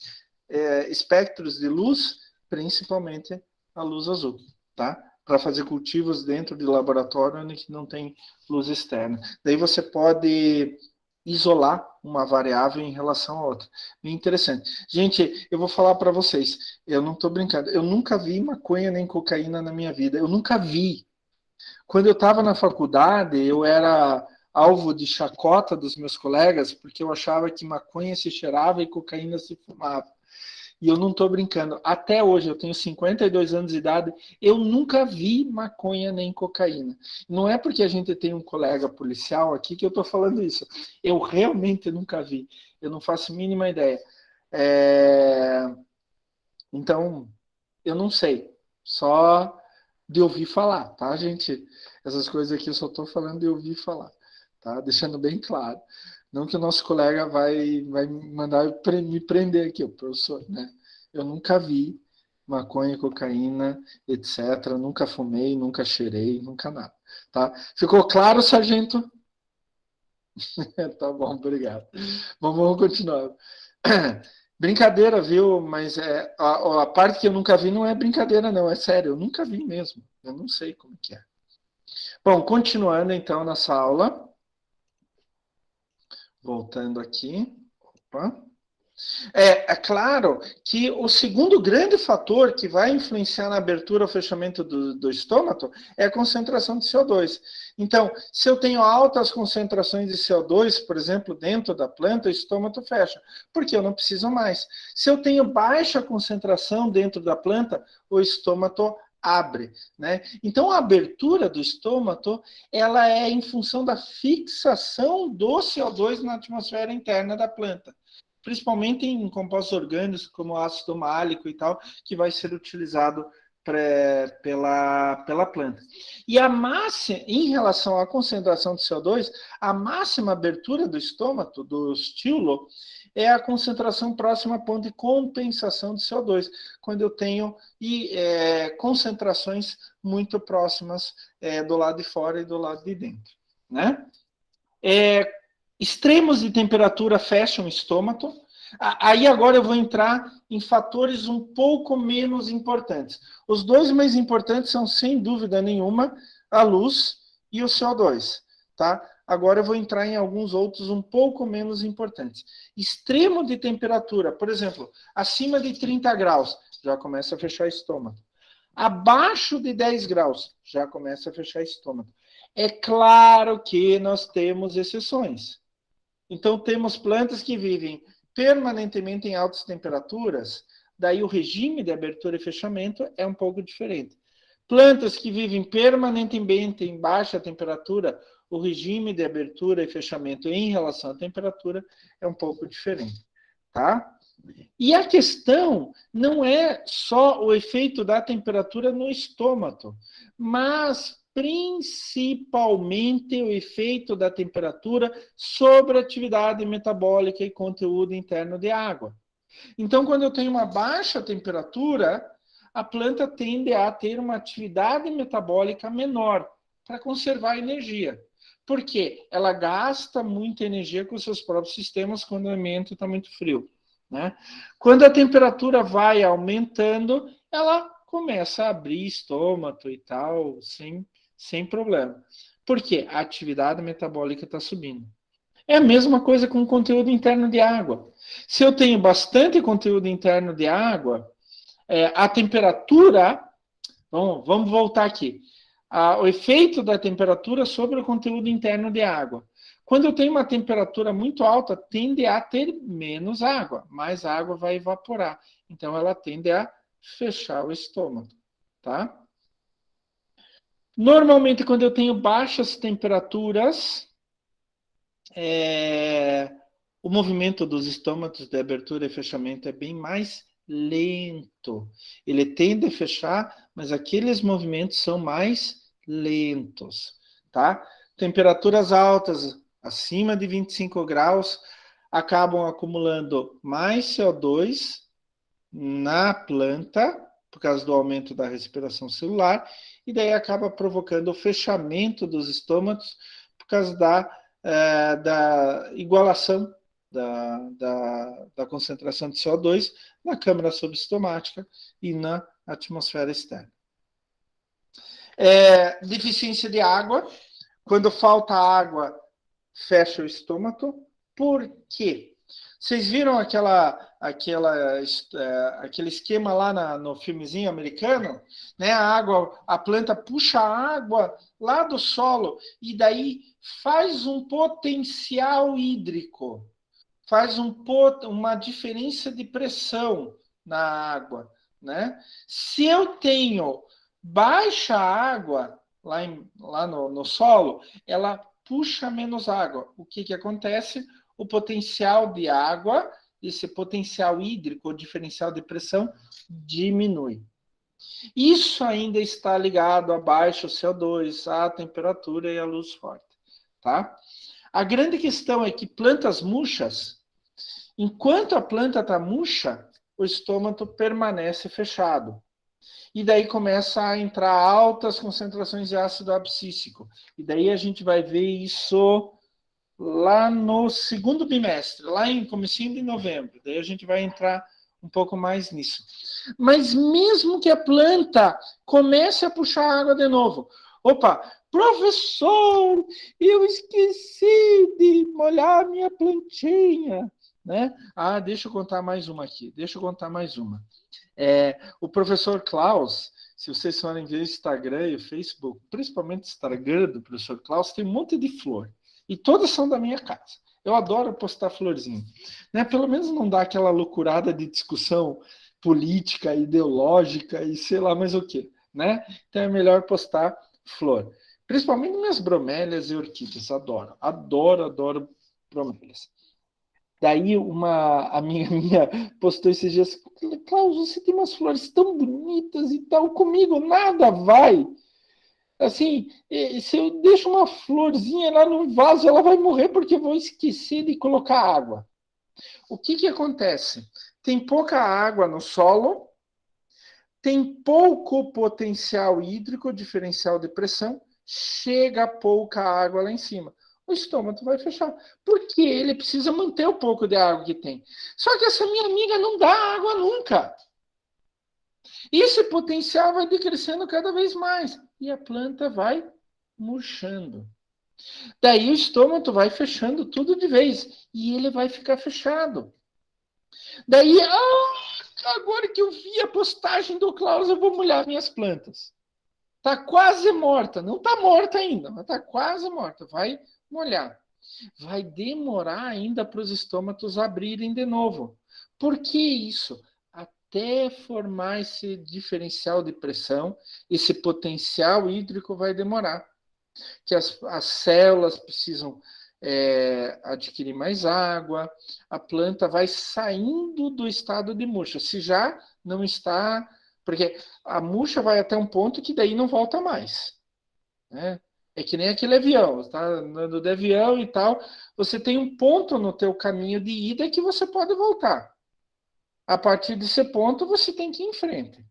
espectros de luz, principalmente a luz azul, tá? Para fazer cultivos dentro de laboratório onde não tem luz externa. Daí você pode isolar uma variável em relação a outra. Bem interessante. Gente, eu vou falar para vocês, eu não estou brincando, eu nunca vi maconha nem cocaína na minha vida, eu nunca vi. Quando eu estava na faculdade, eu era alvo de chacota dos meus colegas, porque eu achava que maconha se cheirava e cocaína se fumava. E eu não estou brincando. Até hoje, eu tenho 52 anos de idade, eu nunca vi maconha nem cocaína. Não é porque a gente tem um colega policial aqui que eu estou falando isso. Eu realmente nunca vi. Eu não faço a mínima ideia. Então, eu não sei. Só de ouvir falar, tá, gente? Essas coisas aqui eu só estou falando de ouvir falar, tá? Deixando bem claro. Não que o nosso colega vai mandar me prender aqui, o professor, né? Eu nunca vi maconha, cocaína, etc. Nunca fumei, nunca cheirei, nunca nada, tá? Ficou claro, sargento? Tá bom, obrigado. Vamos continuar. Brincadeira, viu? Mas a parte que eu nunca vi não é brincadeira, não. É sério, eu nunca vi mesmo. Eu não sei como que é. Bom, continuando então nessa aula. Voltando aqui. Opa. É claro que o segundo grande fator que vai influenciar na abertura ou fechamento do estômago é a concentração de CO2. Então, se eu tenho altas concentrações de CO2, por exemplo, dentro da planta, o estômago fecha, porque eu não preciso mais. Se eu tenho baixa concentração dentro da planta, o estômago abre, né? Então, a abertura do estômago, ela é em função da fixação do CO2 na atmosfera interna da planta, principalmente em compostos orgânicos, como ácido málico e tal, que vai ser utilizado pela planta. E a máxima, em relação à concentração de CO2, a máxima abertura do estômago, do estímulo, é a concentração próxima a ponto de compensação de CO2, quando eu tenho concentrações muito próximas do lado de fora e do lado de dentro, né? Extremos de temperatura fecham o estômago. Aí agora eu vou entrar em fatores um pouco menos importantes. Os dois mais importantes são, sem dúvida nenhuma, a luz e o CO2, tá? Agora eu vou entrar em alguns outros um pouco menos importantes. Extremo de temperatura, por exemplo, acima de 30 graus, já começa a fechar o estômago. Abaixo de 10 graus, já começa a fechar o estômago. É claro que nós temos exceções. Então, temos plantas que vivem permanentemente em altas temperaturas, daí o regime de abertura e fechamento é um pouco diferente. Plantas que vivem permanentemente em baixa temperatura, o regime de abertura e fechamento em relação à temperatura é um pouco diferente, tá? E a questão não é só o efeito da temperatura no estômago, mas principalmente o efeito da temperatura sobre a atividade metabólica e conteúdo interno de água. Então, quando eu tenho uma baixa temperatura, a planta tende a ter uma atividade metabólica menor para conservar energia. Por quê? Ela gasta muita energia com os seus próprios sistemas quando o ambiente está muito frio, né? Quando a temperatura vai aumentando, ela começa a abrir estômago e tal, sem problema. Por quê? A atividade metabólica está subindo. É a mesma coisa com o conteúdo interno de água. Se eu tenho bastante conteúdo interno de água, a temperatura... Vamos voltar aqui. O efeito da temperatura sobre o conteúdo interno de água. Quando eu tenho uma temperatura muito alta, tende a ter menos água, mais água vai evaporar. Então, ela tende a fechar o estômago, tá? Normalmente, quando eu tenho baixas temperaturas, o movimento dos estômatos de abertura e fechamento é bem mais lento. Ele tende a fechar, mas aqueles movimentos são mais lentos, tá? Temperaturas altas, acima de 25 graus, acabam acumulando mais CO2 na planta, por causa do aumento da respiração celular, e daí acaba provocando o fechamento dos estômatos por causa da igualação da concentração de CO2 na câmara subestomática e na atmosfera externa. Deficiência de água. Quando falta água, fecha o estômago. Por quê? Vocês viram aquele esquema lá no filmezinho americano? Né? A planta puxa a água lá do solo e daí faz um potencial hídrico, faz uma diferença de pressão na água. Né? Se eu tenho baixa água lá no solo, ela puxa menos água. O que acontece? O potencial de água, esse potencial hídrico, o diferencial de pressão, diminui. Isso ainda está ligado a baixo CO2, à temperatura e à luz forte. Tá? A grande questão é que plantas murchas, enquanto a planta está murcha, o estômago permanece fechado. E daí começa a entrar altas concentrações de ácido abscíssico. E daí a gente vai ver isso lá no segundo bimestre, lá em comecinho de novembro. Daí a gente vai entrar um pouco mais nisso. Mas mesmo que a planta comece a puxar água de novo, opa, professor, eu esqueci de molhar a minha plantinha, né? Deixa eu contar mais uma aqui, o professor Klaus, se vocês forem ver o Instagram e o Facebook, principalmente o Instagram do professor Klaus, tem um monte de flor. E todas são da minha casa. Eu adoro postar florzinha. Né? Pelo menos não dá aquela loucurada de discussão política, ideológica e sei lá mais o quê. Né? Então é melhor postar flor. Principalmente minhas bromélias e orquídeas. Adoro bromélias. Daí uma amiga minha postou esses dias, Klaus, você tem umas flores tão bonitas e tal, comigo nada vai. Assim, se eu deixo uma florzinha lá no vaso, ela vai morrer porque eu vou esquecer de colocar água. O que acontece? Tem pouca água no solo, tem pouco potencial hídrico, diferencial de pressão, chega pouca água lá em cima. O estômago vai fechar, porque ele precisa manter o pouco de água que tem. Só que essa minha amiga não dá água nunca. Esse potencial vai decrescendo cada vez mais e a planta vai murchando. Daí o estômago vai fechando tudo de vez e ele vai ficar fechado. Daí, agora que eu vi a postagem do Klaus, eu vou molhar minhas plantas. Tá quase morta, não tá morta ainda, mas tá quase morta. Vai molhar. Vai demorar ainda para os estômatos abrirem de novo. Por que isso? Até formar esse diferencial de pressão, esse potencial hídrico vai demorar. Que as células precisam adquirir mais água, a planta vai saindo do estado de murcha. Se já não está... Porque a murcha vai até um ponto que daí não volta mais. Né? É que nem aquele avião. Você está andando de avião e tal, você tem um ponto no teu caminho de ida que você pode voltar. A partir desse ponto, você tem que ir em frente.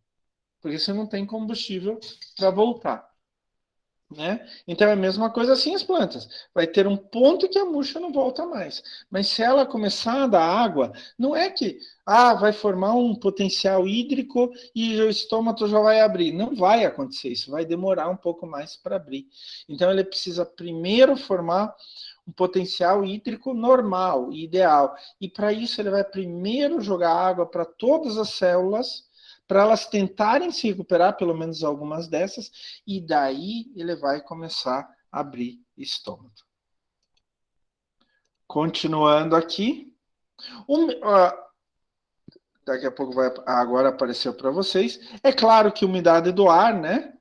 Porque você não tem combustível para voltar. Né? Então é a mesma coisa assim as plantas. Vai ter um ponto que a murcha não volta mais. Mas se ela começar a dar água, não é que vai formar um potencial hídrico e o estômago já vai abrir. Não vai acontecer isso. Vai demorar um pouco mais para abrir. Então ele precisa primeiro formar um potencial hídrico normal, ideal. E para isso ele vai primeiro jogar água para todas as células, para elas tentarem se recuperar, pelo menos algumas dessas, e daí ele vai começar a abrir estômago. Continuando aqui. Daqui a pouco vai agora aparecer para vocês. É claro que umidade do ar, né?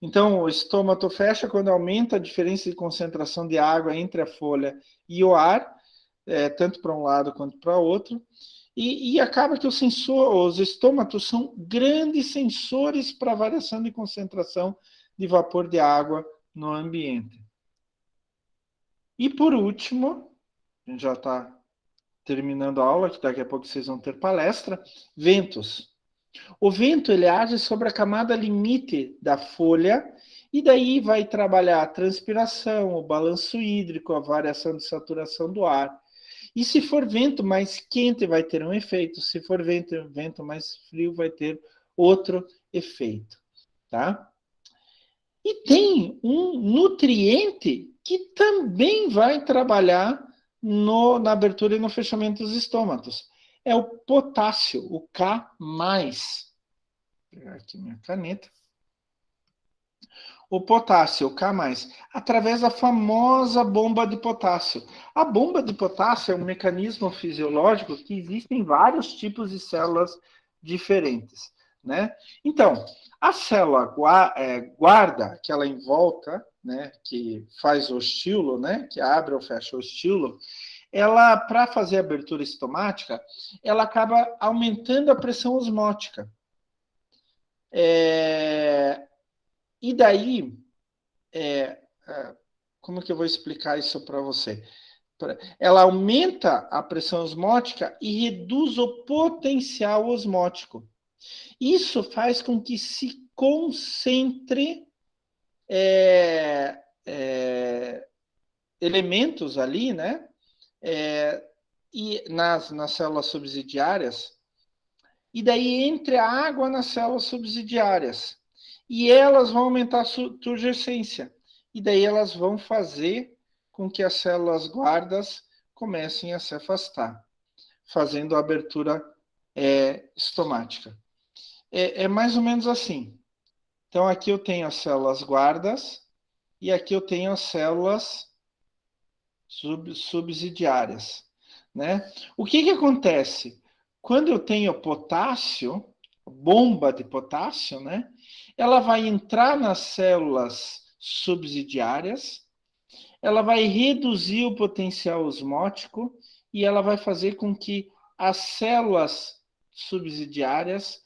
Então, o estômato fecha quando aumenta a diferença de concentração de água entre a folha e o ar, tanto para um lado quanto para outro. E acaba que os estômatos são grandes sensores para a variação de concentração de vapor de água no ambiente. E por último, a gente já está terminando a aula, que daqui a pouco vocês vão ter palestra, ventos. O vento ele age sobre a camada limite da folha e daí vai trabalhar a transpiração, o balanço hídrico, a variação de saturação do ar. E se for vento mais quente, vai ter um efeito. Se for vento mais frio, vai ter outro efeito. Tá? E tem um nutriente que também vai trabalhar na abertura e no fechamento dos estômatos. É o potássio, o K+. Vou pegar aqui minha caneta. O potássio, o K+, através da famosa bomba de potássio. A bomba de potássio é um mecanismo fisiológico que existem vários tipos de células diferentes, né? Então, a célula guarda, aquela em volta, né, que faz o estilo, né, que abre ou fecha o estilo, ela, para fazer a abertura estomática, ela acaba aumentando a pressão osmótica. E daí, como que eu vou explicar isso para você? Ela aumenta a pressão osmótica e reduz o potencial osmótico. Isso faz com que se concentre elementos ali, né? E nas células subsidiárias, e daí entre a água nas células subsidiárias. E elas vão aumentar a sua turgescência. E daí elas vão fazer com que as células guardas comecem a se afastar, fazendo a abertura estomática. É mais ou menos assim. Então, aqui eu tenho as células guardas e aqui eu tenho as células subsidiárias, né? O que acontece? Quando eu tenho potássio, bomba de potássio, né? Ela vai entrar nas células subsidiárias, ela vai reduzir o potencial osmótico e ela vai fazer com que as células subsidiárias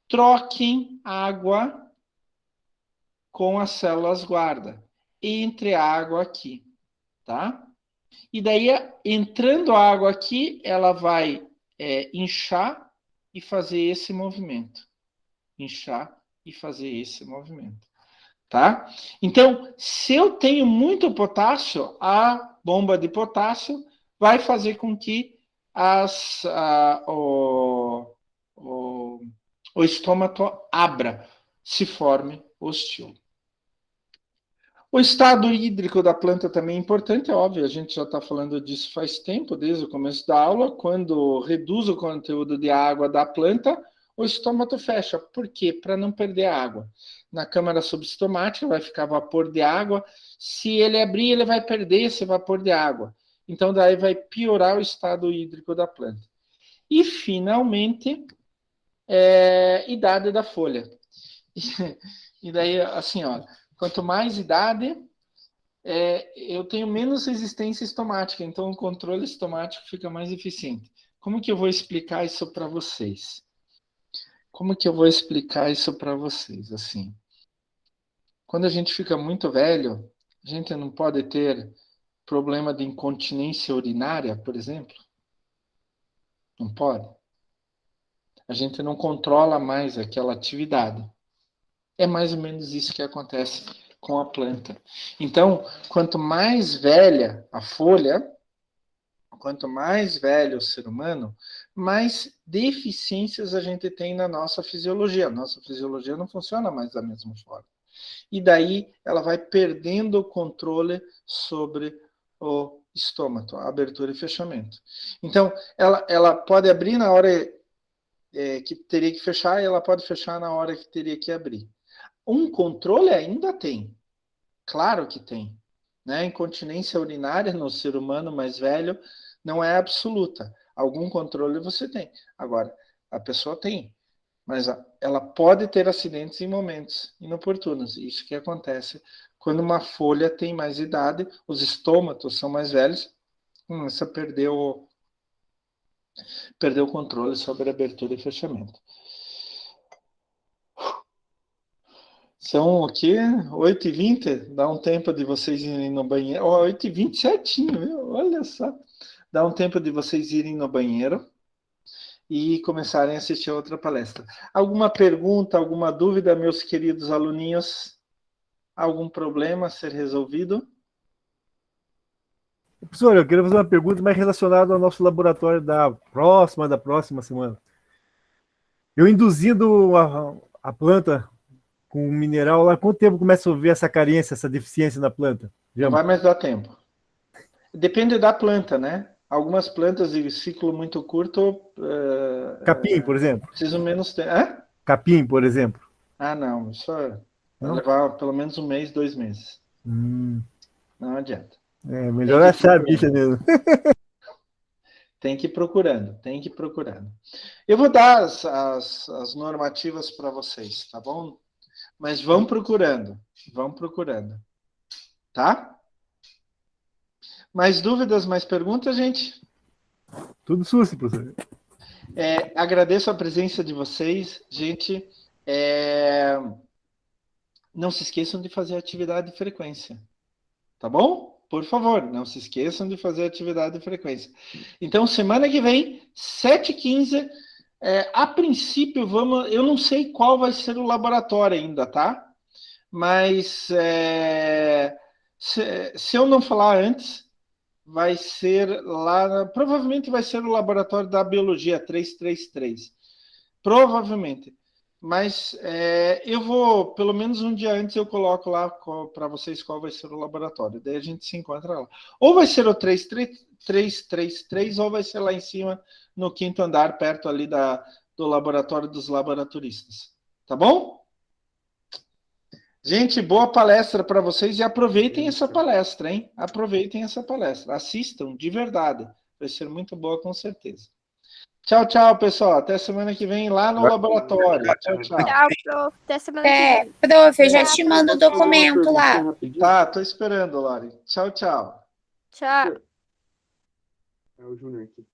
troquem água com as células guarda, entre a água aqui, tá? E daí, entrando a água aqui, ela vai inchar e fazer esse movimento. Inchar e fazer esse movimento. Tá? Então, se eu tenho muito potássio, a bomba de potássio vai fazer com que o estômago abra, se forme o estilo. O estado hídrico da planta também é importante, é óbvio, a gente já está falando disso faz tempo, desde o começo da aula. Quando reduz o conteúdo de água da planta, o estômago fecha. Por quê? Para não perder água. Na câmara subestomática vai ficar vapor de água. Se ele abrir, ele vai perder esse vapor de água. Então, daí vai piorar o estado hídrico da planta. E, finalmente, idade da folha. E daí, assim, ó, quanto mais idade, eu tenho menos resistência estomática, então o controle estomático fica mais eficiente. Como que eu vou explicar isso para vocês? Assim, quando a gente fica muito velho, a gente não pode ter problema de incontinência urinária, por exemplo? Não pode. A gente não controla mais aquela atividade. É mais ou menos isso que acontece com a planta. Então, quanto mais velha a folha, quanto mais velho o ser humano, mais deficiências a gente tem na nossa fisiologia. Nossa fisiologia não funciona mais da mesma forma. E daí ela vai perdendo o controle sobre o estômago, a abertura e fechamento. Então, ela pode abrir na hora que teria que fechar e ela pode fechar na hora que teria que abrir. Um controle ainda tem. Claro que tem. né? Incontinência urinária no ser humano mais velho não é absoluta. Algum controle você tem. Agora, a pessoa tem, mas ela pode ter acidentes em momentos inoportunos. Isso que acontece quando uma folha tem mais idade, os estômatos são mais velhos, começa a perder o controle sobre a abertura e fechamento. São o quê? 8h20? Dá um tempo de vocês irem no banheiro. 8h20 certinho, viu? Olha só. Dá um tempo de vocês irem no banheiro e começarem a assistir a outra palestra. Alguma pergunta, alguma dúvida, meus queridos aluninhos? Algum problema a ser resolvido? Professor, eu queria fazer uma pergunta mais relacionada ao nosso laboratório da próxima semana. Eu induzindo a planta com um mineral lá, quanto tempo começa a ver essa carência, essa deficiência na planta? Não vai mais dar tempo. Depende da planta, né? Algumas plantas de ciclo muito curto... Capim, por exemplo. Precisam menos tempo. Hã? Capim, por exemplo. Ah, não. Isso vai Não? levar pelo menos 1 mês, 2 meses. Não adianta. É, melhor achar a bicha mesmo. Tem que ir procurando, tem que ir procurando. Eu vou dar as normativas para vocês, tá bom? Mas vão procurando, tá? Mais dúvidas, mais perguntas, gente? Tudo susto, professor. Agradeço a presença de vocês, gente. Não se esqueçam de fazer atividade de frequência, tá bom? Por favor, não se esqueçam de fazer atividade de frequência. Então, semana que vem, 7h15, a princípio, eu não sei qual vai ser o laboratório ainda, tá? Mas, se eu não falar antes, vai ser lá, provavelmente vai ser o laboratório da biologia 333. Provavelmente. Mas eu vou, pelo menos um dia antes, eu coloco lá para vocês qual vai ser o laboratório. Daí a gente se encontra lá. Ou vai ser o 333, ou vai ser lá em cima, no 5º andar, perto ali do laboratório dos laboratoristas. Tá bom? Gente, boa palestra para vocês e aproveitem essa palestra, hein? Aproveitem essa palestra. Assistam, de verdade. Vai ser muito boa, com certeza. Tchau, tchau, pessoal. Até semana que vem lá no laboratório. Tchau, tchau. Tchau, prof. Até semana que vem. Prof, eu já te mando o documento lá. Tá, tô esperando, Lori. Tchau, tchau. Tchau. É o Júnior aqui.